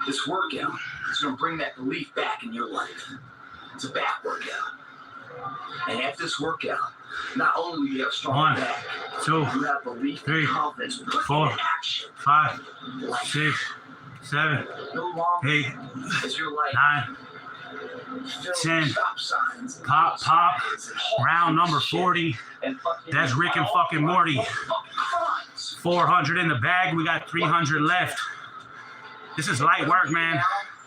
This workout is going to bring that belief back in your life. It's a back workout. And after this workout, not only do you have strong 1, back, 2, you have belief 3, and confidence. Put 4, into action. 5, Life 6, 7, no longer 8, is your life 9, filled 10. with stop signs and Pop. signs and halts Round and number shit 40. and fucking That's Rick and fucking Morty. crimes. 400 in the bag. We got 300 left. This is light work, man.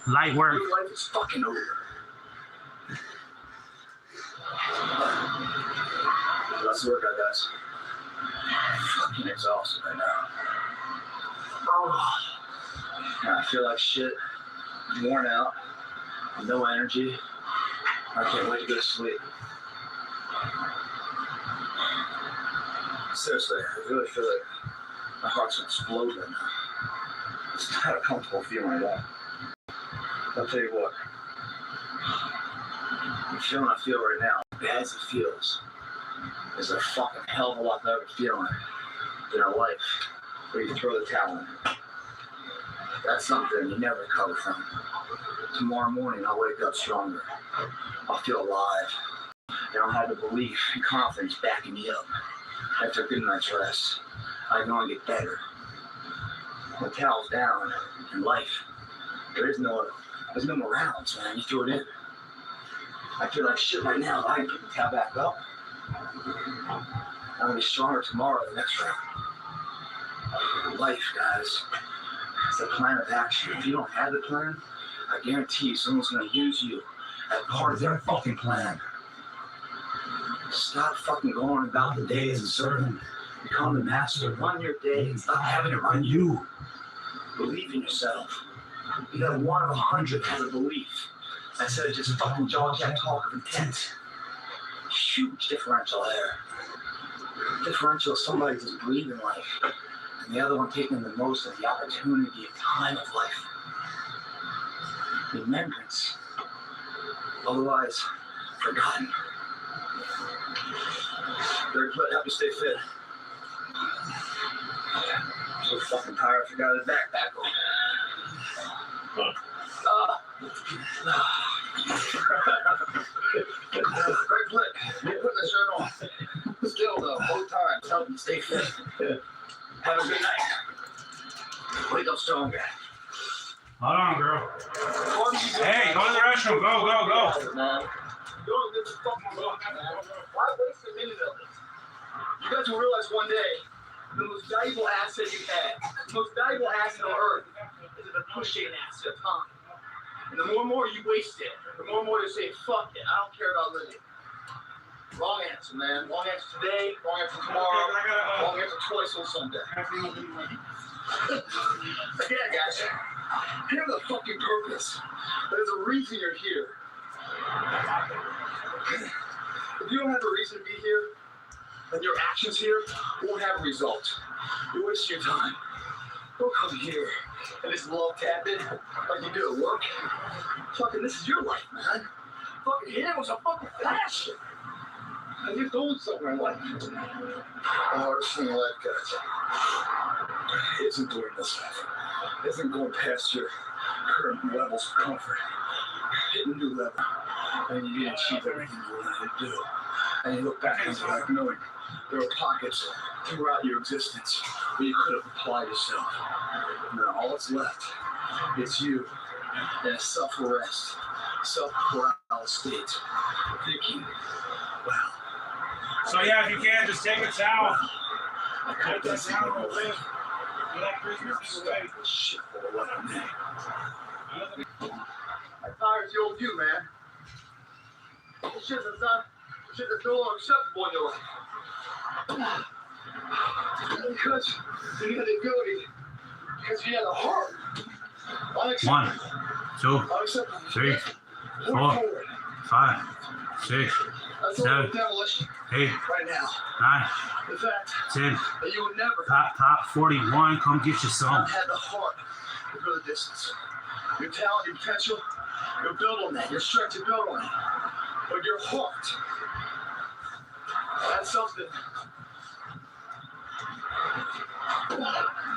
Light work. Your life is fucking over. Let's work out, guys. I'm fucking exhausted right now. Oh. I feel like shit. I'm worn out. No energy. I can't wait to go to sleep. Seriously, I really feel like my heart's gonna explode right now. It's not a comfortable feeling like that. I'll tell you what. The feeling I feel right now, as bad as it feels, is a fucking hell of a lot better feeling than a life where you throw the towel in. That's something you never recover from. Tomorrow morning, I'll wake up stronger. I'll feel alive. And I'll have the belief and confidence backing me up. After a good night's rest, I can only get better. When the towel's down in life, there's no more rounds, man. You throw it in. I feel like shit right now. I can pick the towel back up. I'm gonna be stronger tomorrow the next round. Life, guys, it's a plan of action. If you don't have the plan, I guarantee you someone's gonna use you as part of their fucking plan. Stop fucking going about the day as a servant. Become the master. Run your day. Stop having it run you. Believe in yourself. You got 1 of 100 has a belief. Instead of just fucking jaw-jack talk of intent. Huge differential there. Differential is somebody just breathing life, and the other one taking the most of the opportunity of time of life. Remembrance, otherwise forgotten. Third plate, help you stay fit. So fucking tired, I forgot his backpack on. Great play. You're putting the shirt on. Still though, both times, help you stay fit. Have a good night. Wake up stronger. Hold on, girl. Hey, go to the restroom. Go, go, go. Man. Why waste a minute of it? You guys will realize one day the most valuable asset you have, the most valuable asset on earth, is an appreciating asset of time. And the more and more you waste it, the more and more you say, fuck it, I don't care about living. Wrong answer, man. Wrong answer today, wrong answer tomorrow, wrong answer twice on Sunday. Again, guys, you have a fucking purpose. There's a reason you're here. If you don't have a reason to be here, then your actions here won't have a result. You're wasting your time. Don't come here and just love tap it like you do at work. Fucking, this is your life, man. Fucking here was a fucking passion. And you're going somewhere in life. The hardest thing in life, guys, isn't doing this stuff. Isn't going past your current levels of comfort. Hitting a new level. And you didn't achieve everything you wanted to do. And you look back and you're like, knowing there were pockets throughout your existence where you could have applied yourself. Now all that's left is you in a self-arrest, self-corral state, thinking, wow. So yeah, if you can, just take a towel. Take that towel away. Shit full of weapon. I'm tired of the old you, man. Shit that's no longer acceptable in your life. Because you had the ability, because you had the heart. 1, 2, 3, 4, 5, 6, 7, 8, 9, 10. Top 41. Come get your son. Had the heart to go the distance. Your talent, your potential, you'll build on that. Your strength, you build on it. But your heart, that's something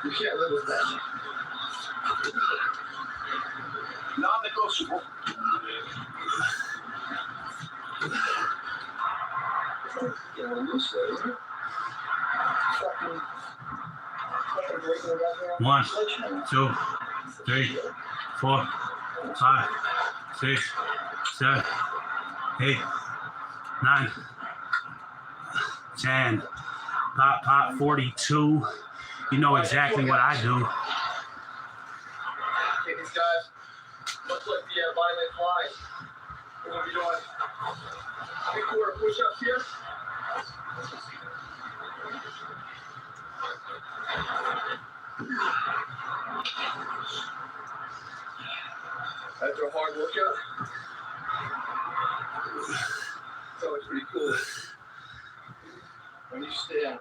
you can't live with that. Non-negotiable. You know, loose there, isn't it? Fucking breaking it up there. 1, 2, 3, 4, 5, 6, 7, 8, 9, 10. Pop 42. You know exactly what I do. Okay, these guys, much like the violent flies, we're going to be doing 3-quarter push-ups here. After a hard workout, it's always pretty cool when you stand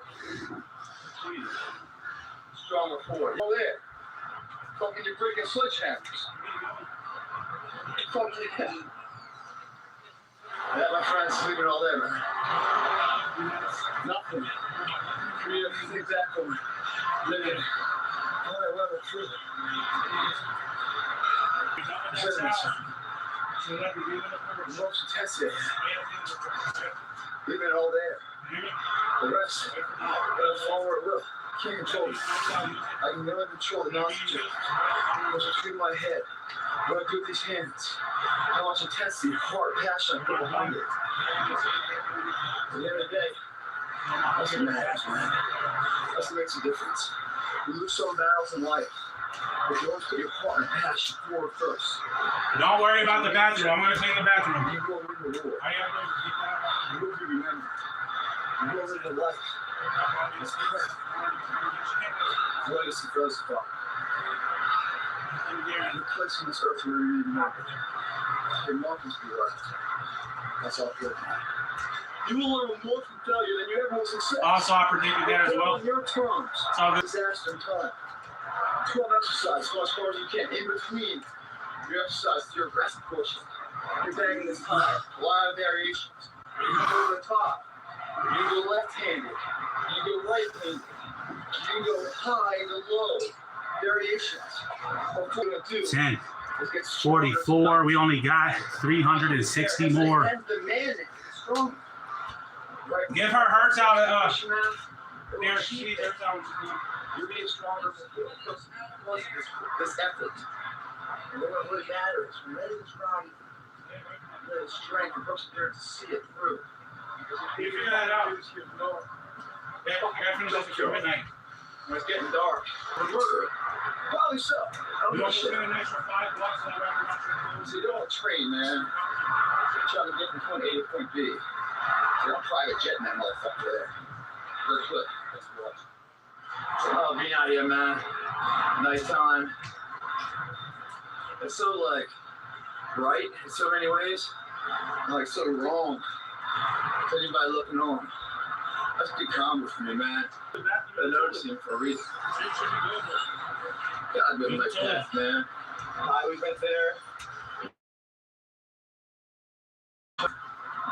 stronger forward. Oh, there. Fucking, you're breaking sledgehammers. Fuck yeah. Yeah, my friend's sleeping all day, man. Nothing. Freedom is exactly living. All that weather through it. Most intensity. Leave it all there. The rest, gonna fall where it will. Can't control it. I can never control the oxygen. What's between my head? What I do with these hands? How much intensity, heart, passion I put behind it. At the end of the day, that's what matters, man. That's what makes a difference. You lose some battles in life, but you always put your heart and passion forward first. Don't worry about the bathroom. I'm going to clean the bathroom. You will win the war. You will be remembered. You will live a life. It's proud. Legacy for us, Father. Your place on this earth where you need remembered. Your markings be left. That's all good. You will learn more from failure than you ever will success. Also, I predicted that as well. On your terms. It's all good. Disaster in time. 12 exercise, go as far as you can. In between your exercise, your aggressive portion. You're banging this time. A lot of variations. You can go to the top. You can go left-handed. You can go right-handed. You can go high to low. Variations. 10, 44. We only got 360 more. Give her hurts out of You're being stronger plus this effort. And then what matters, when that is right, the strength and perseverance to see it through. You figure that out. Yeah, I got finished up at midnight. When it's getting dark. Probably so. You want to spend an extra $5 on that? See, they don't train, man. They're trying to get from point A to point B. See, I'm private jetting that motherfucker there. First foot. Let's watch. Oh, being out here, man. Nighttime. It's so, like, bright in so many ways. And, like, so wrong. To anybody looking on. That's good combo for me, man. I noticed him for a reason. God, good like that, man. Hi, we went there.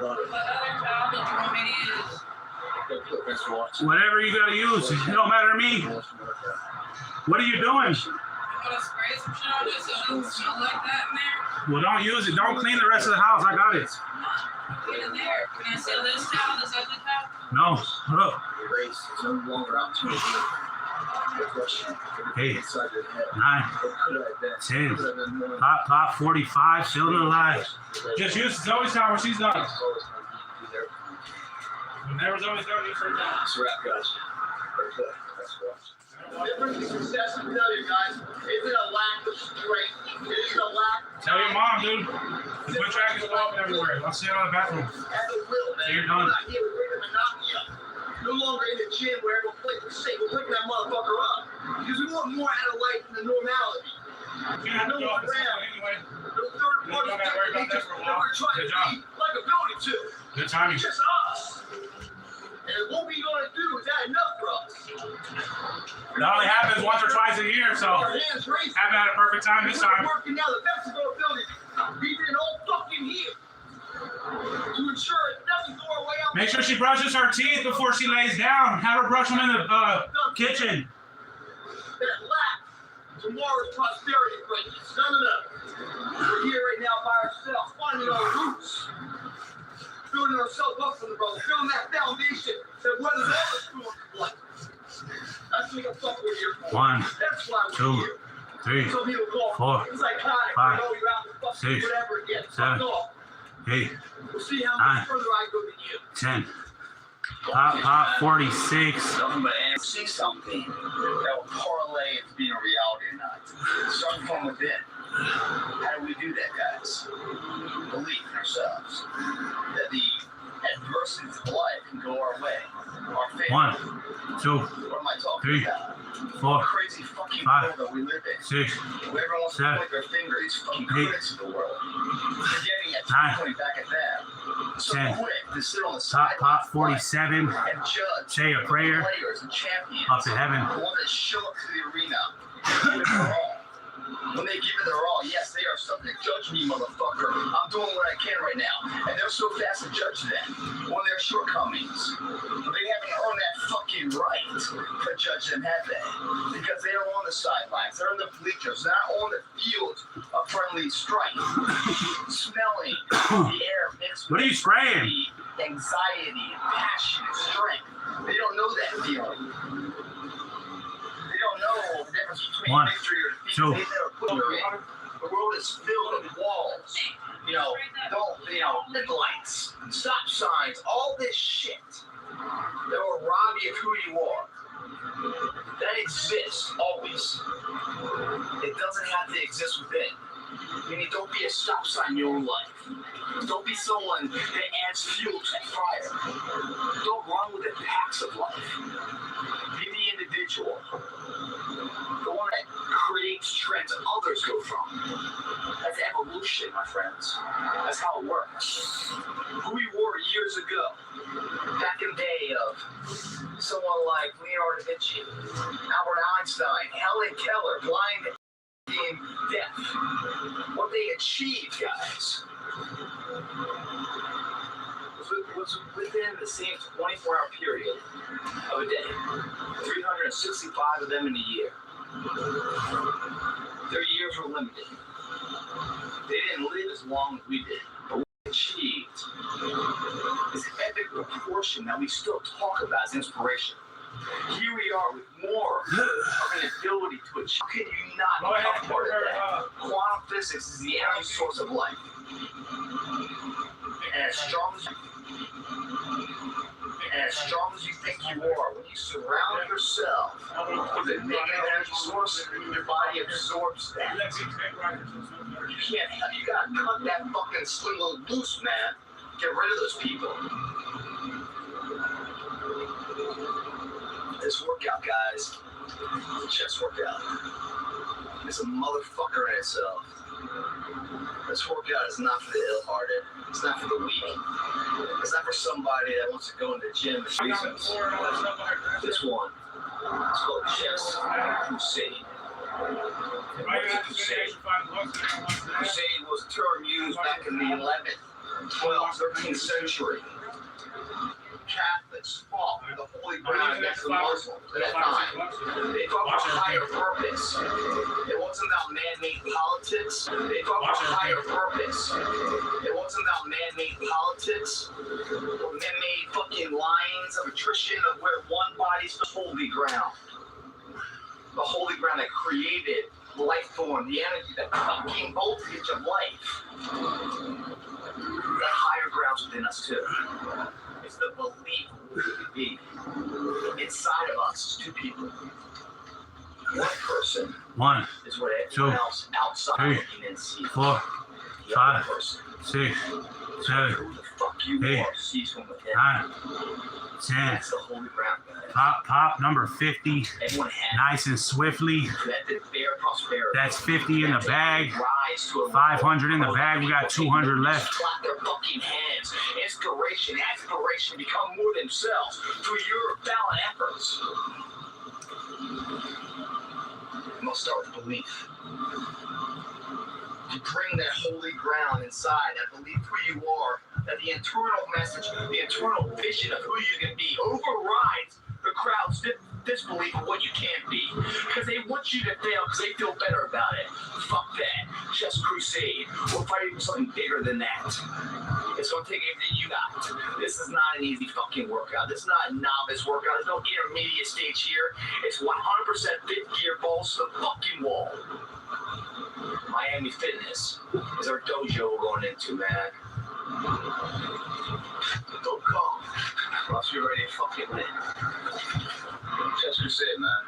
Love it. Thanks for watching. Whatever you gotta use, it don't matter to me. What are you doing? Well, don't use it. Don't clean the rest of the house. I got it. Can I sell this towel, this other towel? No, look. Race is no longer out to Hey, 9, 10, pop, 45, still alive. Just use Zoe's tower when she's done. Never's always done use her tower. That's a wrap, guys. The difference in success, I tell you guys, isn't a lack of strength. It is a lack. Tell your mom, dude. Quit tracking the dog everywhere. I'll see you in the bathroom. As a will, man. So you're done. We're not here to bring the monotony up. No longer in the gym where everyone plays for sake. We're picking that motherfucker up. Because we want more out of life than the normality. You have to go up anyway. No third party that we're trying to be like a building to. Good timing. It's just us. And what we gonna do is that enough for us? That only happens once or twice a year, so Our hands raised. haven't had a perfect time this time. We're working now. The best of our ability. We've been all fucking here to ensure it doesn't go our way out. Make sure she brushes her teeth before she lays down. Have her brush them in the kitchen. That lack tomorrow's prosperity greatness. None of them. We're here right now by ourselves, finding our roots. Building ourselves up from the road, building that foundation that weathers all the storms of life. That's what the fuck we're here for. 1, That's why we're 2, here. 3, Some people call 4, it psychotic. 5, You know, you're out to fuck 6, whatever again. 7, Fuck off. 8, We'll see how 9, much further I go than you. 10. Pop, 46. Nothing but see something that will parlay into being a reality or not. Starting from within. How do we do that, guys? Believe in ourselves. That the adversities of life can go our way. Our favor. 1, 2, What am I talking 3, about? 4, Crazy fucking 5, world that we live in. 6, Where everyone wants to 7, point their finger, these fucking 8, critics of the world. Forgetting at 9, pointing back at them. So 10, quick to sit on the Pop, sideline 47. and judge Say a prayer. players and champions. Up to heaven. The ones that show up to the arena. Give it their all. When they give it their all, yes, they are something. Judge me, motherfucker. I'm doing what I can right now. And they're so fast to judge them on their shortcomings. They haven't earned that fucking right to judge them, have they? Because they are on the sidelines. They're in the bleachers. They're not on the field of friendly strife. Smelling the air mixed What are you spraying? with anxiety, passion, and strength. They don't know that feeling. They don't know the difference between 1, victory or defeat. 2. They never put them in. The world is filled with walls. Red lights, stop signs, all this shit that will rob you of who you are. That exists always. It doesn't have to exist within. Meaning, don't be a stop sign in your own life. Don't be someone that adds fuel to that fire. Don't run with the packs of life. Be the individual. The one that creates trends others go from. That's evolution, my friends. That's how it works. Who we were years ago, back in the day of someone like Leonardo da Vinci, Albert Einstein, Helen Keller, blind and deaf. What they achieved, guys, was was within the same 24-hour period of a day. 365 of them in a year. Their years were limited. They didn't live as long as we did. But what we achieved is epic proportion that we still talk about as inspiration. Here we are with more of an ability to achieve. How can you not become part of that? Quantum physics is the only source of life. And as strong as you think you are, when you surround yourself with a negative energy source, your body absorbs that. You gotta cut that fucking swing loose, man. Get rid of those people. This workout, guys, the chest workout, is a motherfucker in itself. This workout is not for the ill-hearted. It's not for the weak. It's not for somebody that wants to go in the gym and biceps. This one, it's called Chest Crusade. What's a crusade? Crusade was a term used back in the 11th, 12th, 13th century. Catholics fought for the Holy Ground against the Muslims at that time. They fought for higher purpose. It wasn't about man-made politics. They fought for higher purpose. It wasn't about man-made politics or man-made fucking lines of attrition of where one body's the holy ground. The holy ground that created life form, the energy, the fucking voltage of life. That higher ground's within us too. It's the belief of who we be. Inside of us is two people. One person is what everyone else outside looking in sees. 4, 5, 6, 7, who the fuck you 8, are sees from within. 9, 10. That's the holy ground, guys. Pop, number 50. Everyone has Nice and swiftly. that bare prosperity. That's 50 in the bag. Rise to a 500 in the bag. We got 200 left. Clap their fucking hands. Inspiration, aspiration, become more themselves through your valiant efforts. It must start with belief. To bring that holy ground inside, that belief who you are, that the internal message, the internal vision of who you can be overrides the crowd's disbelief of what you can't be. Because they want you to fail because they feel better about it. Fuck that. Chest crusade. We're fighting for something bigger than that. It's going to take everything you got. This is not an easy fucking workout. This is not a novice workout. There's no intermediate stage here. It's 100% fifth gear balls to the fucking wall. Miami Fitness is our dojo we're going into, man. Don't come unless you're ready to fucking win. Chest Crusade, man.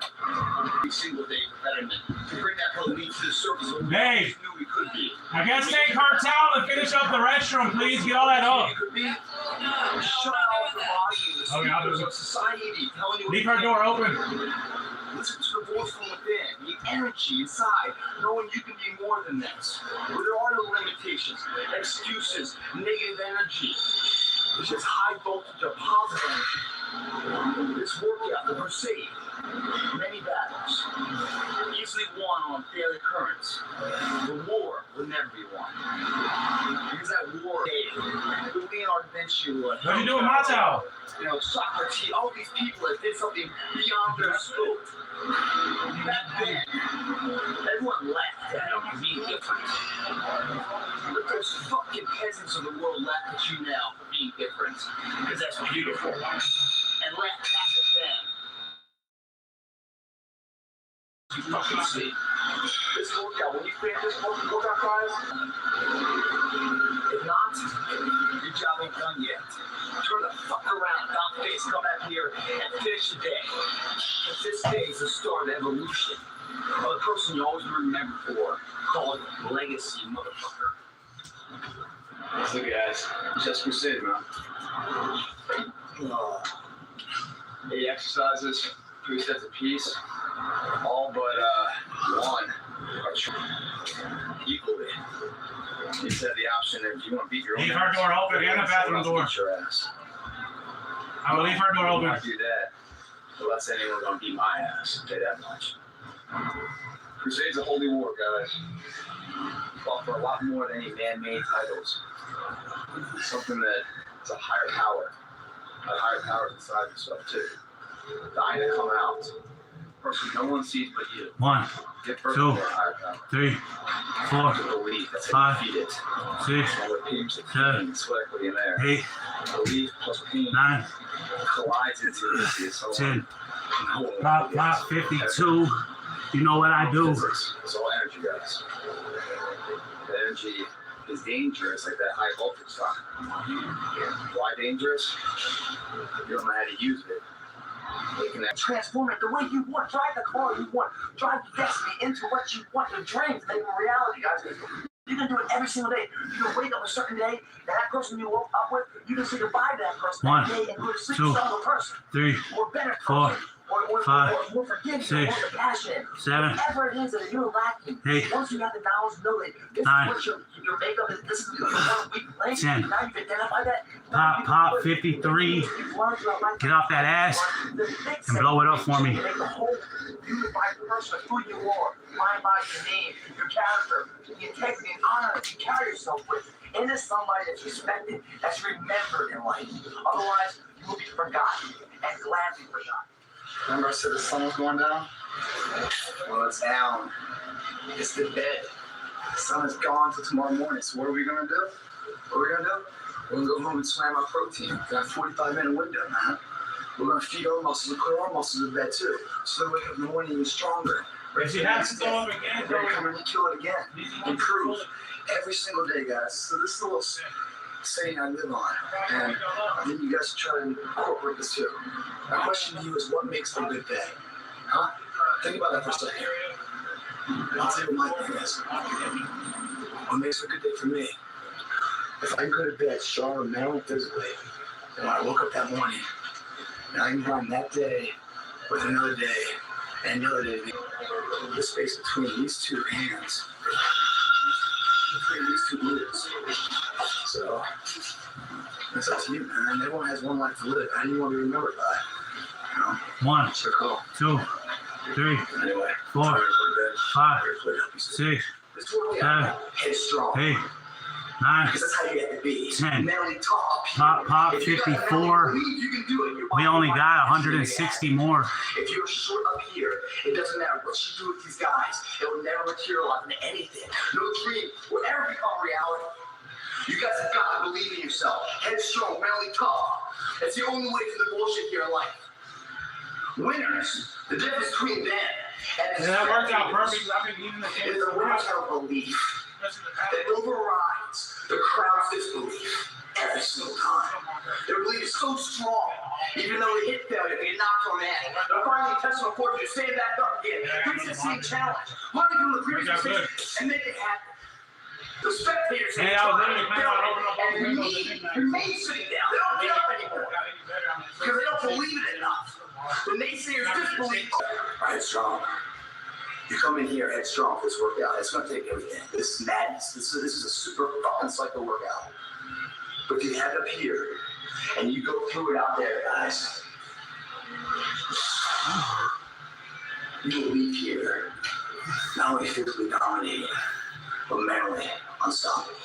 Every single day betterment. To bring that belief to the surface of who we Hey, knew we could be. I guess take cartel and finish up the restroom, please. Get all that up. You could be. Shut out the body. Okay, I'll do it. Of society telling you. Leave her door open. Listen to the voice from within, the energy inside, knowing you can be more than this. Where there are no limitations, excuses, negative energy. It's just high voltage of positive energy. This workout, the crusade, many battles, easily won on daily occurrence. The war will never be won. Because that war, Leonardo da Vinci, What are you doing, Mato? Socrates, all these people that did something beyond their scope. Back then, everyone laughed at them being different. But those fucking peasants of the world laugh at you now for being different. Because that's beautiful. And laugh back at them. You fucking see. This workout, when you finish this workout, guys, if not, your job ain't done yet. Turn the fuck around, dog face, come back here and finish the day. Because this day is the start of evolution. Of the person you always remember for, called legacy, motherfucker. Let's look at guys. Chest Crusade, man. 8 exercises, 3 sets apiece. All but one are true equally. You said the option if you want to beat your own Leave her door open and the bathroom door. Beat your ass. I will leave her door open. I do that. The less anyone's gonna beat my ass. I'll tell you that much. Crusade's a holy war, guys. Fought for a lot more than any man-made titles. Something that It's a higher power. A higher power inside yourself too. Dying to come out. Person no one sees but you. 1, Give birth 2, to a higher power. 3, 4, To believe. That's 5, how you feed it. 6, And what keeps the 7, pain, sweat equity in there. 8, Belief plus pain 9, collides into it. So 10. Pop 52. You know what I do. It's all energy, guys. The energy is dangerous, like that high voltage stuff. Why dangerous? You don't know how to use it. You can Transform it the way you want. Drive the car you want. Drive your destiny into what you want. Your dreams make a reality, guys. You can do it every single day. You can wake up a certain day, and that person you woke up with, you can say goodbye to that person 1, that day and go to sleep 2, with another person. 3, Or better 4, person. Or 5, more forgiving, 6, or more compassionate. 7, Whatever it is that you're lacking, 8, once you have the knowledge, know that this 9, is what your makeup is. This is your 1 week link. 10. Now you've identified that. Pop 53. Get off that ass and blow it up for me. Make a whole unified person of who you are. Mind, body, your name, your character, the integrity and honor that you carry yourself with. Into somebody that's respected, that's remembered in life. Otherwise, you will be forgotten and gladly forgotten. Remember I said the sun was going down? Well, it's down. It's the bed. The sun is gone till tomorrow morning. So what are we gonna do? What are we gonna do? We're gonna go home and slam our protein. We got a 45-minute window, man. We're gonna feed our muscles and put our muscles in bed too. So they wake up in the morning even stronger. If you have to go up again, we're gonna come in and kill it again. Improve every single day, guys. So this is a little saying I live on. And I think you guys should try to incorporate this too. My question to you is, what makes for a good day? Huh? Think about that for a second. I'll tell you what my thing is. What makes for a good day for me? If I go to bed strong mentally and physically, and when I woke up that morning, and I can run that day with another day and another day, the space between these two hands, between these two ears. So, it's up to you, man. Everyone has one life to live. How do you want to be remembered by? You know? 1, So cool. 2, 3, Anyway, 4, 5, 6, 7, Headstrong. 8, 9, Because that's how you have to be. 10. Mentally top. Pop If you got 54. believe you can do it, your We body only might got actually 160 more. If you're short up here, it doesn't matter what you do with these guys. It will never materialize into anything. No dream will ever become reality. You guys have got to believe in yourself. Headstrong, mentally tough. It's the only way through the bullshit here in life. Winners, the difference between them and Yeah, that worked out perfect. I've been eating the is the winners have a belief that overrides the crowd's disbelief every single time. Their belief is so strong, even though they hit failure, they get knocked on the head. They'll finally test on fortune, stand back up again, 316 challenge, learn from the previous mistakes, and make it happen. The spectators Hey, I was literally planning on opening up all the windows and remain sitting down. They don't get up anymore because they don't believe it enough. The naysayers disbelieve. Headstrong. You come in here headstrong for this workout. It's going to take everything. This is madness. This is a super fucking cycle workout. But if you have it up here and you go through it out there, guys, you will leave here not only physically dominated, but mentally unstoppable.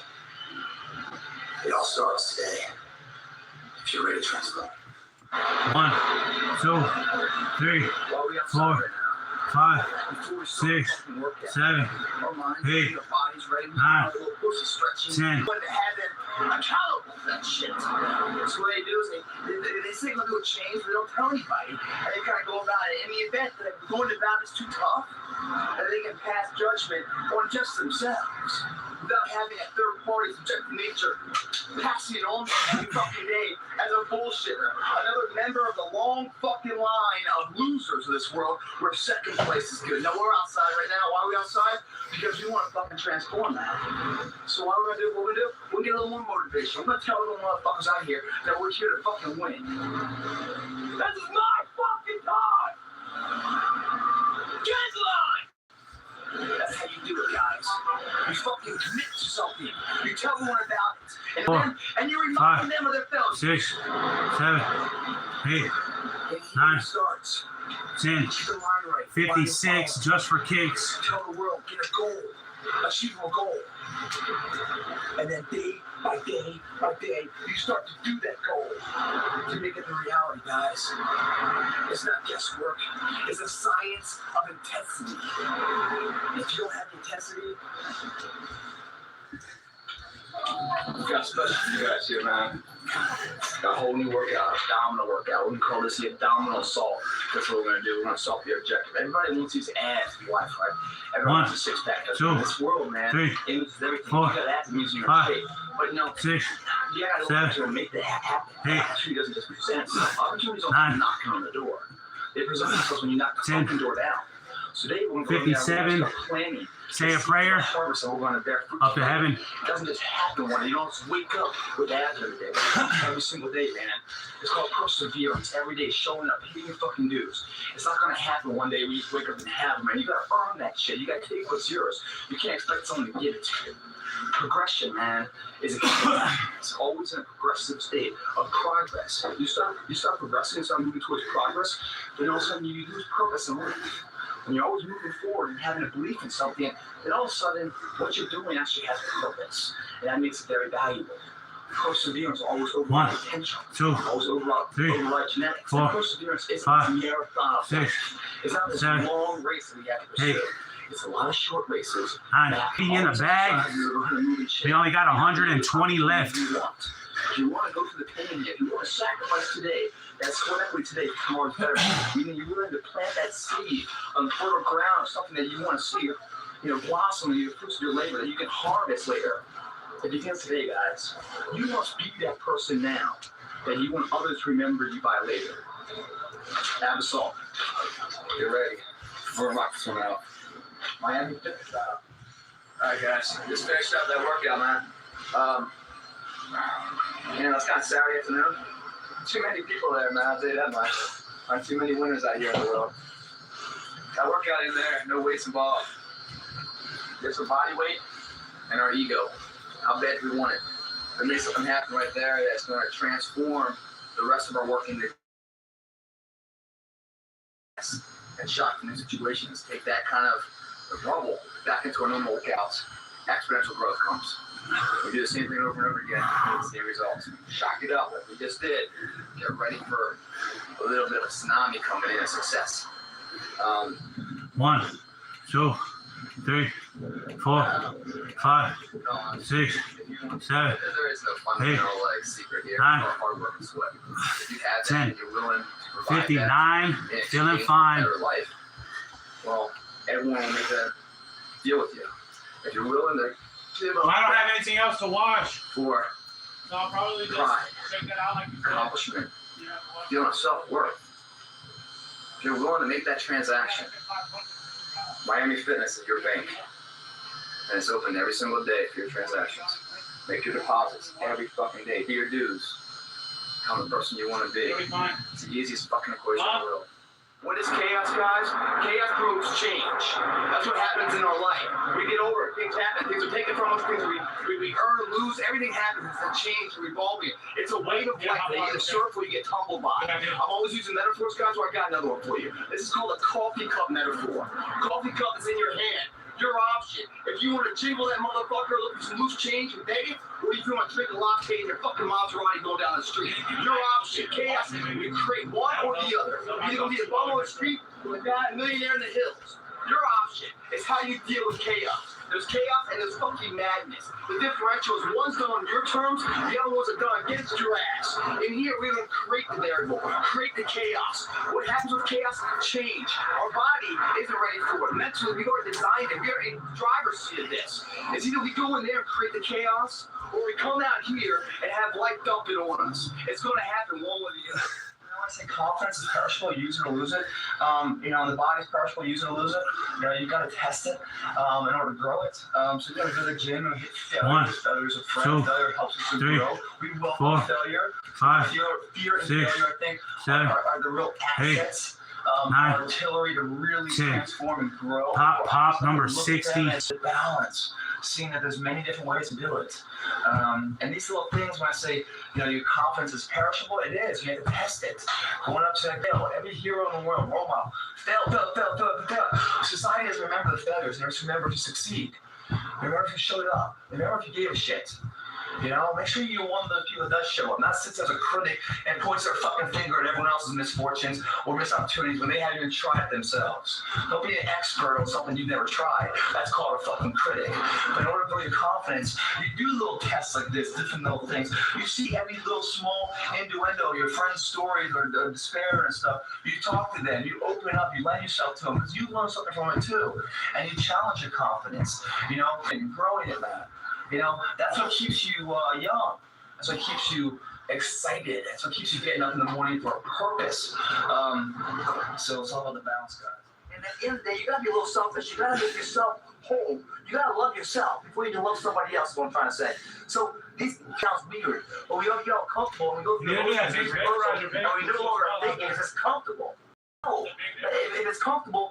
It all starts today. If you're ready to transform. 1, 2, 3, 4, 5, 6, 7, 8, 9, 10. Accountable for that shit. So what they do is they say they're gonna do a change, but they don't tell anybody. And they kind of go about it. In the event that going about is too tough, and they can pass judgment on just themselves without having a third party subjective nature passing it on every fucking day as a bullshitter. Another member of the long fucking line of losers of this world where second place is good. Now we're outside right now. Why are we outside? Because we want to fucking transform that. So what we're gonna do, what we do, we get a little more motivation. I'm gonna tell little motherfuckers out here that we're here to fucking win. This is my fucking time! Get in line! That's how you do it, guys. You fucking commit to something. You tell everyone about it. And you remind them of their failures. 6, 7, 8, 9, 10, 56 just for kicks. Tell the world, get a goal. achievable goal. And then day by day by day, you start to do that goal to make it a reality, guys. It's not guesswork. It's a science of intensity. If you don't have intensity, We've got special for you guys here, man. Got a whole new workout, abdominal workout. We call this the abdominal assault. That's what we're gonna do. We're gonna assault your objective. Everybody wants these abs in life, right? Everyone wants a six pack. In this world, man, 3, image is everything. 4, you got abs, it means you're 5, shape. But no, 6, you gotta 7, actually make that happen. 8, Opportunity doesn't just present. Opportunities don't 9, come knocking on the door. They present themselves when you knock the 10, fucking door down. So today we're going 57, to start planning. say a prayer, So we're going to bear fruit. up to heaven. It doesn't just happen one day. You don't just wake up with abs every day. Every single day, man. It's called perseverance. Every day, showing up, hitting your fucking dues. It's not going to happen one day where you just wake up and have them, man. You got to earn that shit. You got to take what's yours. You can't expect someone to give it to you. Progression, man, is it's always in a progressive state of progress. You start progressing and start moving towards progress, then all of a sudden you lose purpose in life. When you're always moving forward and having a belief in something, then all of a sudden what you're doing actually has purpose, and that makes it very valuable. Perseverance always override potential. 2, Always 3, override genetics. 4, Perseverance is 5, a marathon. 6, It's not this 7, long race that we have to pursue. 8, It's a lot of short races. 9. Be in the bag. We only got 120 left. If you want to go through the pain, if you want to sacrifice today, that's sweat equity today for tomorrow's better. Meaning you're willing to plant that seed on fertile ground, something that you want to see, blossom in the fruits of your labor that you can harvest later. If you can today, guys, you must be that person now that you want others to remember you by later. Have a salt. Get ready. We're gonna rock this one out. Miami Fitness style. Alright guys, just finished up that workout, man. It's kind of Saturday afternoon. Too many people there, man, I'll tell you that much. Aren't too many winners out here in the world. Got workout in there, no weights involved. Just our body weight and our ego. How bad do we want it? There may something happen right there that's going to transform the rest of our working day. And shock new situations. Take that kind of rubble back into our normal workouts. Exponential growth comes. We do the same thing over and over again. Same results. Shock it up like we just did. Get ready for a little bit of a tsunami coming in of success. 1, 2, 3, 4, 5, 6, 7, There is no fundamental secret here. 9, Hard work and sweat. If you have that, 10, and you're willing to provide 59, that, feeling fine. better life, well, everyone will make that deal with you. If you're willing to give up I don't have anything else to watch, for so I'll probably just pride, check that out like you said. accomplishment, You know, what- feeling of self-worth, if you're willing to make that transaction, Miami Fitness is your bank. And it's open every single day for your transactions. Make your deposits every fucking day. Do your dues. Become the person you want to be. It'll be fine. It's the easiest fucking equation in the world. what is chaos, guys? Chaos promotes change. That's what happens in our life. We get over it. Things happen. Things are taken from us. Things we earn, lose. Everything happens. It's a change, revolving. It's a wave of life that you either surf or you get tumbled by. I'm always using metaphors, guys, so I got another one for you. This is called a coffee cup metaphor. Coffee cup is in your hand. Your option. If you want to jiggle that motherfucker, look for some loose change and beg it, or if you want to drink a latte in your fucking Maserati going down the street. Your option. Chaos. You create one or the other. You're either going to be a bum on the street or a guy, a millionaire in the hills. Your option is how you deal with chaos. There's chaos and there's fucking madness. The differential is one's done on your terms, the other ones are done against your ass. In here, we're going to create the variable, create the chaos. What happens with chaos? Change. Our body isn't ready for it. Mentally, we already designed it. We are in driver's seat of this. It's either we go in there and create the chaos, or we come out here and have life dump it on us. It's going to happen one way or the other. I say confidence is perishable, use it or lose it. The body's perishable, use it or lose it. You gotta test it in order to grow it. So you gotta go to the gym and hit failure. Failure's a friend. Failure helps us to grow. We welcome failure. 5, Fear and 6, failure, I think, 7, are the real assets. 9, Artillery to really 10. transform and grow. Pop number Look at 60. them as a balance. Seeing that there's many different ways to do it. And these little things, when I say, your confidence is perishable, it is. You have to test it. Going up to that fail. Every hero in the world, role model. Fail. Society doesn't remember the failures. They just remember to succeed. Remember if you showed up. Remember if you gave a shit. You know, make sure you're one of those people that does show up, not sits as a critic and points their fucking finger at everyone else's misfortunes or missed opportunities when they haven't even tried it themselves. Don't be an expert on something you've never tried. That's called a fucking critic. But in order to build your confidence, you do little tests like this, different little things. You see every little small innuendo, your friends' stories or despair and stuff. You talk to them, you open up, you lend yourself to them because you learn something from it too. And you challenge your confidence, you know, and you're growing it, man. You know, that's what keeps you young. That's what keeps you excited. That's what keeps you getting up in the morning for a purpose. So it's all about the balance, guys. And at the end of the day, you gotta be a little selfish. You gotta make yourself whole. You gotta love yourself before you can love somebody else, is what I'm trying to say. So these sounds weird, but we all get all comfortable and we go through the motions and we no longer thinking it's just comfortable. No, if it's comfortable,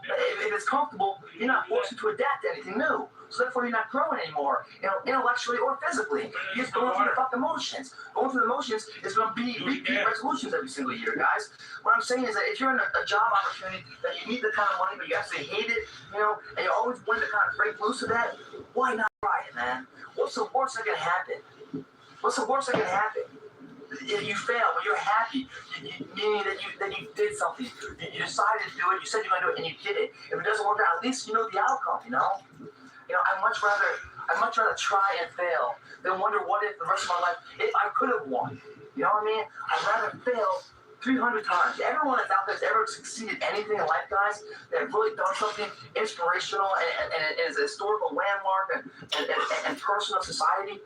you're not forced to adapt to anything new. So therefore, you're not growing anymore, you know, intellectually or physically. You're just going through the fucking motions. Going through the motions is going to be repeat resolutions every single year, guys. What I'm saying is that if you're in a job opportunity that you need the kind of money, but you actually hate it, you know, and you always want to kind of break loose of that, why not try it, man? What's the worst that can happen? What's the worst that can happen? You fail, but you're happy, meaning that you did something. You decided to do it. You said you're going to do it, and you did it. If it doesn't work out, at least you know the outcome. You know. I'd much rather try and fail than wonder what if the rest of my life if I could have won. You know what I mean? I'd rather fail 300 times. Everyone that's out there that's ever succeeded anything in life, guys, that have really done something inspirational and is a historical landmark and person of society.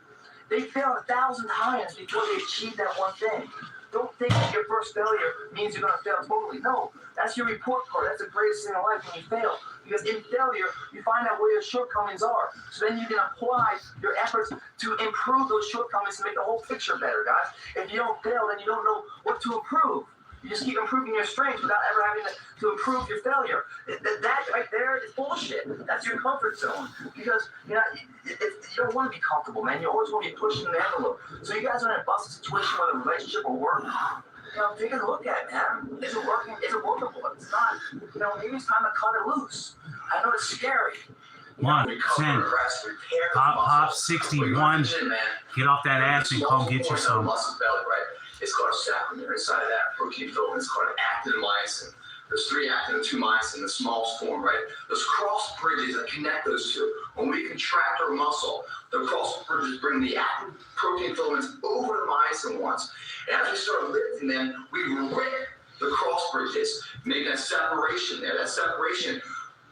They failed 1,000 times before they achieved that one thing. Don't think that your first failure means you're going to fail totally. No, that's your report card. That's the greatest thing in life when you fail. Because in failure, you find out where your shortcomings are. So then you can apply your efforts to improve those shortcomings to make the whole picture better, guys. If you don't fail, then you don't know what to improve. You just keep improving your strengths without ever having to improve your failure. That right there is bullshit. That's your comfort zone. Because you don't want to be comfortable, man. You always want to be pushing the envelope. So you guys are in a busted situation whether a relationship or work. Take a look at it, man. Is it working? Is it workable? If it's not, maybe it's time to cut it loose. I know it's scary. 110. Pop 61. Get off that ass and come get you some. It's called a sacrament. Inside of that protein filament is called actin-myosin. There's 3 actin and 2 myosin in the smallest form, right? Those cross bridges that connect those two. When we contract our muscle, the cross bridges bring the actin protein filaments over the myosin ones. And as we start lifting them, we rip the cross bridges, making a separation there. That separation,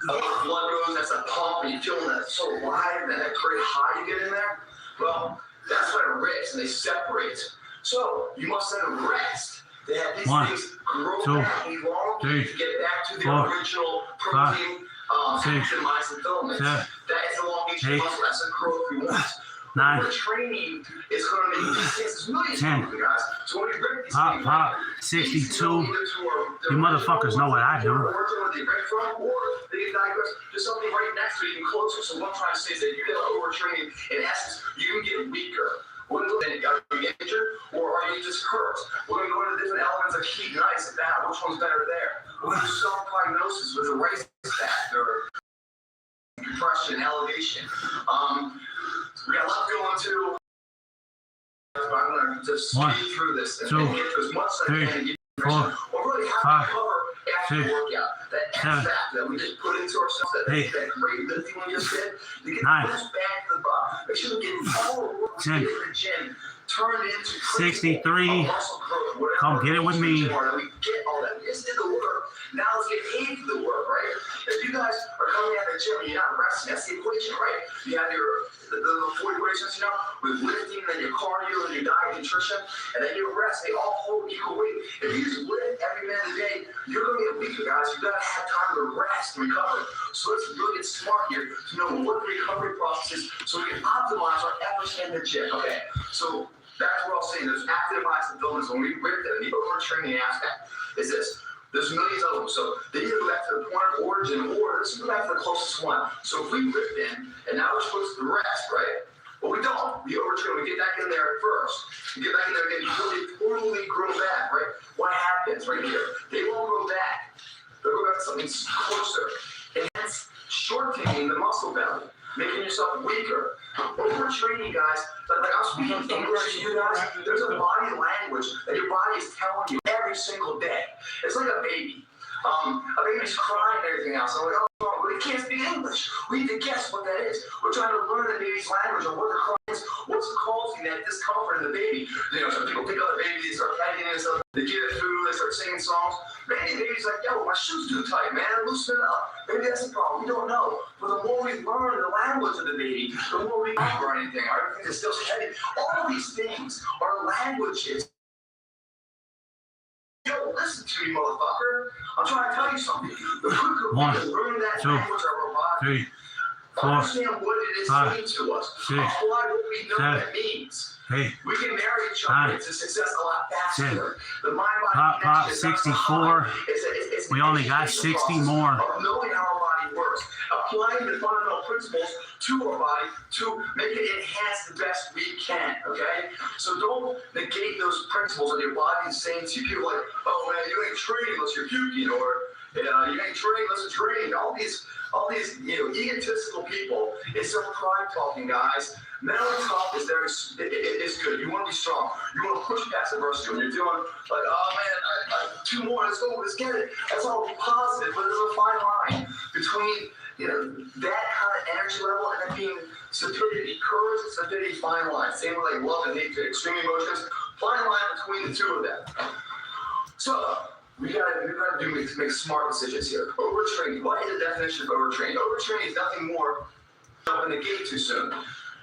blood goes, that's a pump, and you feel that so alive and that great high you get in there. Well, that's when it rips and they separate. So you must then rest. They have these things grow back, elongate to get back to the original protein, actin-myosin filaments. That is elongation muscle. That's the growth we want. 9. The training is going to make these millions of you guys. So when you rip these things, Pop 62. You motherfuckers know what I do. Or they get diagnosed. There's something right next to you, even closer. So what I'm trying to say is that you get overtraining. In essence, you can get weaker. Are you injured or are you just hurt? We're going to go into different elements of heat and ice and that. Which one's better there? We're going to do self-prognosis with a race factor, compression, elevation. We got a lot going too. I'm going to just speed through this and get through as much as I can. 4, 5, 6, that X factor that we just put into ourselves, that great lifting we just did, to get 9, back to the bottom. Make sure we get all the work we did in the gym turned into 63. Come get it with me. We get all that. We just did the work. Now let's get paid for the work, right? If you guys are coming out of the gym and you're not resting, that's the equation, right? You have the 4 equations, with lifting, and then your cardio, and your diet, nutrition, and then your rest. They all hold equal weight. If you just lift every minute of the day, you're going to get weaker, guys. You've got to have time to rest and recover. So let's really get smart here to know what the recovery process is so we can optimize our efforts in the gym. Okay, so that's what I was saying. There's actin-myosin filaments. When we rip them, the overtraining aspect is this. There's millions of them. So they either go back to the point of origin or let's go back to the closest one. So if we rip in, and now we're supposed to rest, right? But we don't. We overtrain. We get back in there at first. We get back in there again. They totally grow back, right? What happens right here? They won't grow back. They'll go back to something closer. And that's shortening the muscle belly, making yourself weaker. you're training, guys, like I'm speaking English to you guys, there's a body language that your body is telling you every single day. It's like a baby. A baby's crying and everything else. I'm like, oh, but he can't speak English. We need to guess what that is. We're trying to learn the baby's language and what the cry is. What's causing that discomfort in the baby? You know, some people pick up the baby, they start petting it, they give it food, they start singing songs. Maybe the baby's like, yo, my shoe's too tight, man. Loosen it up. Maybe that's the problem. We don't know. But the more we learn the language of the baby, the more we remember anything. Everything is still heavy. All of these things are languages. Yo, listen to me, motherfucker. I'm trying to tell you something. The quicker we can learn that language of our body, 3, 4, understand what it is 5, saying to us, 6, apply what we know 7, that means. 8, We can marry each other 9, to success a lot 10. faster. The mind-body Pop, connection is not 64. it's We only got education 60 process more. of knowing how our body works, applying the fundamental principles to our body to make it enhance the best we can, okay? So don't negate those principles of your body and saying to people like, oh man, you ain't trained unless you're puking, or you ain't trained unless you're trained. All these egotistical people, it's their pride talking, guys. Mental tough is it's good. You want to be strong. You want to push past adversity. When you're doing like, oh man, 2 more, let's go, let's get it. That's all positive, but there's a fine line between that kind of energy level and then being stupidity. Courage and stupidity, fine line. Same with like love and hatred, extreme emotions. Fine line between the two of them. So we gotta make smart decisions here. Overtraining. What is the definition of overtraining? Overtraining is nothing more than opening the gate too soon.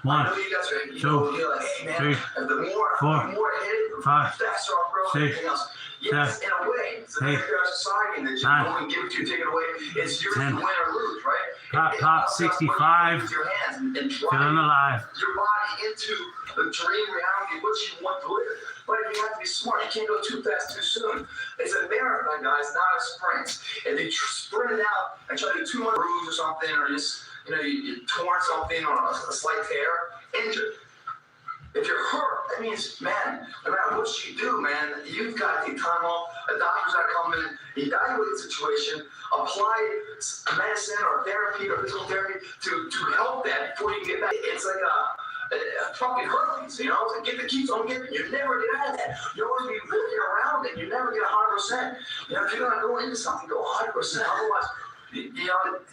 1, I know you guys are, 2, you're like, hey man, 3, the more 4, I hit it, the 5, faster I'll grow and 6, everything else. Yes, 7, in a way, it's a 8, very society that you 9, go and give it to you, take it away. It's yours to 10. win or lose, right? Pop, 65. With your hands and Feeling alive. your body into the dream reality, what you want to live. But you have to be smart. You can't go too fast too soon. It's a marathon, guys, not a sprint. If you sprint it out and try to do 200 bruise or something, or just you torn something or a slight tear, injured. If you're hurt, that means, man, no matter what you do, man, you've got to take time off. A doctor's got to come in, evaluate the situation, apply medicine or therapy or physical therapy to help that before you can get back. It's like a fucking herpes, It's like get the keys on getting. You never get out of that. You always be looking around it. You never get 100%. If you're gonna go into something, go 100%. Otherwise,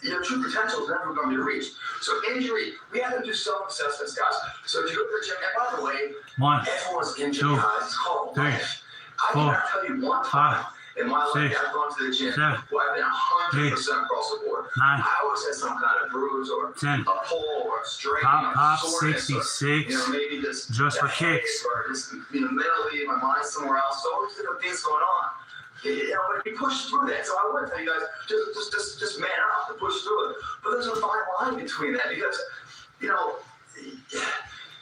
your true potential is never going to be reached. So injury, we have to do self-assessments, guys. So if you go to the gym, and by the way, 1, everyone's injured, 2, guys. It's called 3, life. I 4, cannot tell you one time in my life 6, I've gone to the gym 7, where I've been 100% 8, across the board. 9, I always had some kind of bruise or 10. a pull or a strain Pop, or soreness 66. or maybe just for a headache kicks. or just mentally my mind somewhere else. So all these different things going on. But you push through that. So I would tell you guys, just man up to push through it. But there's a fine line between that because,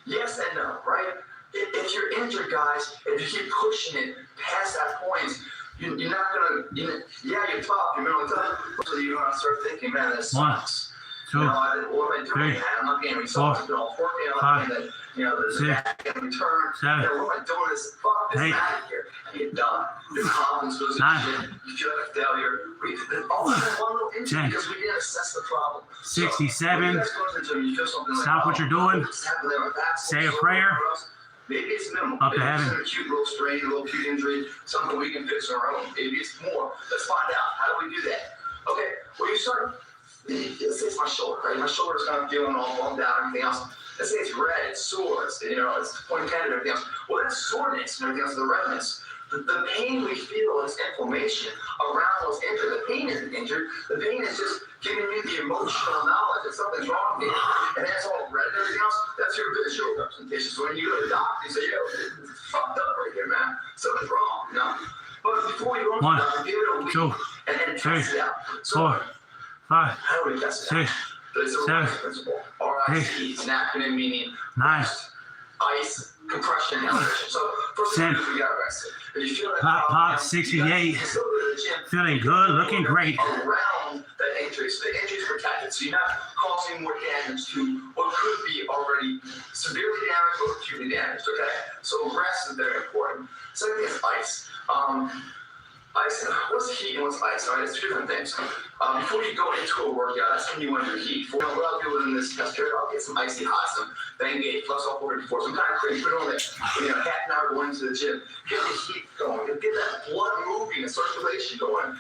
yes and no, right? If you're injured, guys, if you keep pushing it past that point, you're not gonna. You're tough. You're mentally tough. So you're gonna start thinking, man, this sucks. 2, What am I doing? 3, I'm not getting results. 4, I'm not getting there's 6, a back in return. 7, What am I doing? Fuck this 8, out of here. And you're done. Your confidence goes 9, to shit. You feel like a failure. All that one little injury 10, because we didn't assess the problem. 67. So, Stop what you're doing. Say a prayer. Maybe it's minimal. Up to Maybe heaven. it's a cute little strain, a little cute injury, something we can fix on our own. Maybe it's more. Let's find out. How do we do that? Okay, well, you start, let's say it's my shoulder, right? My shoulder's kind of feeling all bummed out, everything else. Let's say it's red, it's sore, it's pointing at everything else. Well, that's soreness and everything else, the redness. The pain we feel is inflammation around what's injured. The pain isn't injured. The pain is just giving you the emotional knowledge that something's wrong with you. And that's all red and everything else. That's your visual representation. So when you go to the doctor, you say, yo, it's fucked up right here, man. Something's wrong, But before you go to the doctor, give it a week 2, and then test 3, it out. So 4, 5, how do we test it out? 6, But it's a 7, RICE principle. RICE is an acronym meaning 9, ice, compression, elevation. So first 10. thing we got arrested. If you feel that Pop, 68. Feeling good, looking great. around that injury, so the injury is protected, so you're not causing more damage to what could be already severely damaged or acutely damaged. Okay, so rest is very important. Second thing is ice. Ice, what's heat and what's ice? All right, it's two different things. Before you go into a workout, that's when you want to do heat. For a lot of people in this period, I'll get some icy hot, some Bengay, plus all over before, some kind of cream, put it on there. Half an hour going to the gym, get the heat going, get that blood moving and circulation going.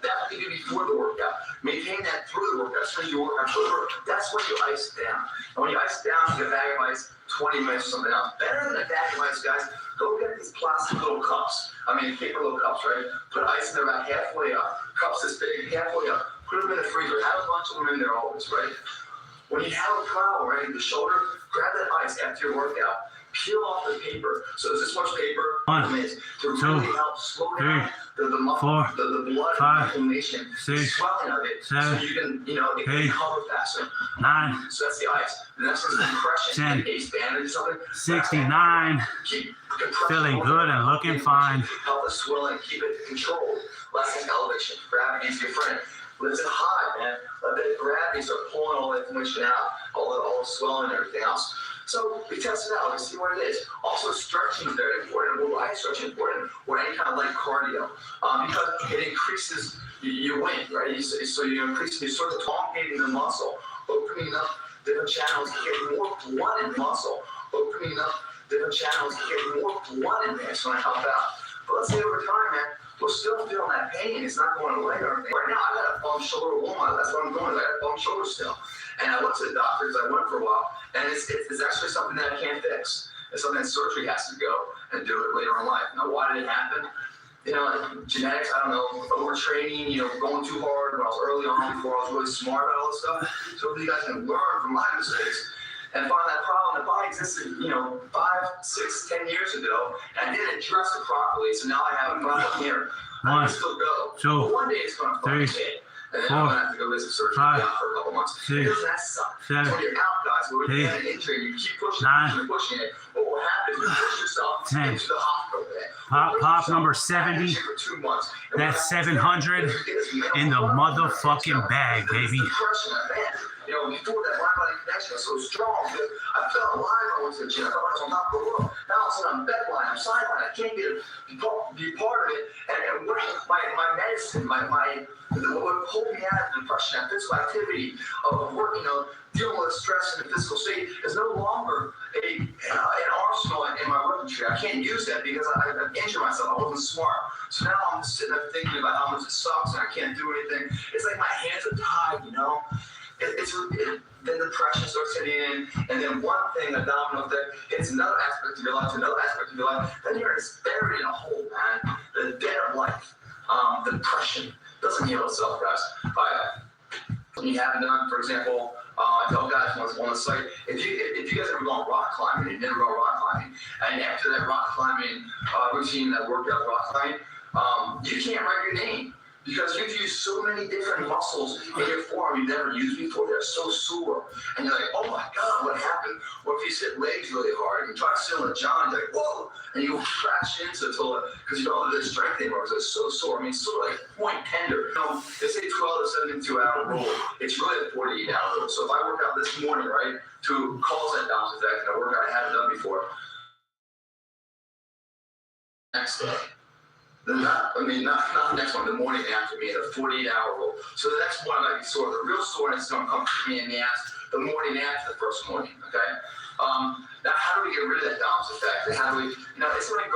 That will do before the workout. Maintain that through the workout. That's when you work out. That's when you ice it down. And when you ice it down, you get a bag of ice, 20 minutes or something else. Better than a bag of ice, guys. Go get these plastic little cups. Paper little cups, right? Put ice in there about halfway up. Cups this big, halfway up. Put them in the freezer. Have a bunch of them in there always, right? When you have a problem, right, in the shoulder, grab that ice after your workout. Peel off the paper. So there's this much paper 1, to really help slow down the blood inflammation, swelling of it, 7, so you can, it can recover faster. 9, So that's the ice. The next one is compression, 10, like ace bandage or something. 69, Keep compression feeling over good the and looking fine. Help the swelling, keep it controlled. Lessen elevation. Gravity is your friend. Lift it high, man. Let the gravity start pulling all the inflammation out, all the swelling and everything else. So we test it out. We see what it is. Also, stretching is very important. Well, why is stretching important? Or any kind of light cardio, because it increases your weight, right? So you increase, you sort of elongating the muscle, opening up different channels, getting more blood in the muscle, opening up different channels, getting more blood in there. So I help out. But let's say over time, man, we're still feeling that pain. It's not going away or anything. Right now, I got a bum shoulder woman. That's what I'm going with. I got a bum shoulder still. And I went to the doctors. I went for a while. And it's actually something that I can't fix. It's something that surgery has to go and do it later in life. Now, why did it happen? Genetics, I don't know, overtraining, going too hard when I was early on before I was really smart about all this stuff. So you guys can learn from my mistakes and find that problem. The body existed, 5, 6, 10 years ago, and I didn't address it properly. So now I have a problem here. I can still go. 2, but one day it's going to fucking hit. And then I'm going to have to go visit surgery 5, for a couple months. 6, Doesn't that suck? 7, So when you're out, guys, when you 8, have an injury, you keep pushing 9, it, pushing it. But what happens is you push yourself 10. into the hospital bed. Pop number 70. For 2 months. And That's what happens 700 is you get this mental in the block. motherfucking bag, baby. It's depression, man. Before that mind-body connection was so strong, I felt alive when I went to the gym. I thought I was on top of the world. Now all of a sudden I'm bedline, I'm sideline. I can't be part of it. And what my medicine, what pulled me out of depression, that physical activity of work, dealing with stress in the physical state is no longer an arsenal in my working tree. I can't use that because I've injured myself. I wasn't smart. So now I'm just sitting there thinking about how much it sucks and I can't do anything. It's like my hands are tied, Then depression starts hitting in, and then one thing, a domino effect, hits another aspect of your life, another aspect of your life. Then you're buried in a hole, man. The dead of life. The depression doesn't heal itself, guys. When you haven't done, for example, I tell guys on the site, if you guys ever gone rock climbing, you've never gone rock climbing, and after that rock climbing routine, that workout rock climbing, you can't write your name. Because you've used so many different muscles in your form you've never used before. They're so sore. And you're like, oh my God, what happened? Or if you sit legs really hard and you try to sit on a John, you're like, whoa! And you crash into it because you don't have the strength anymore because it's so sore. It's sort of like point tender. They say 12 to 72 hour rule. It's really a 48 hour rule. So if I work out this morning, right, to cause that bounce effect, and a workout I haven't done before, next day. Not the next one, the morning after me, the 48-hour rule. So the next one might be sore. The real soreness is going to come to me in the ass the morning after the first morning, okay? Now, how do we get rid of that balance effect? And how do we, it's like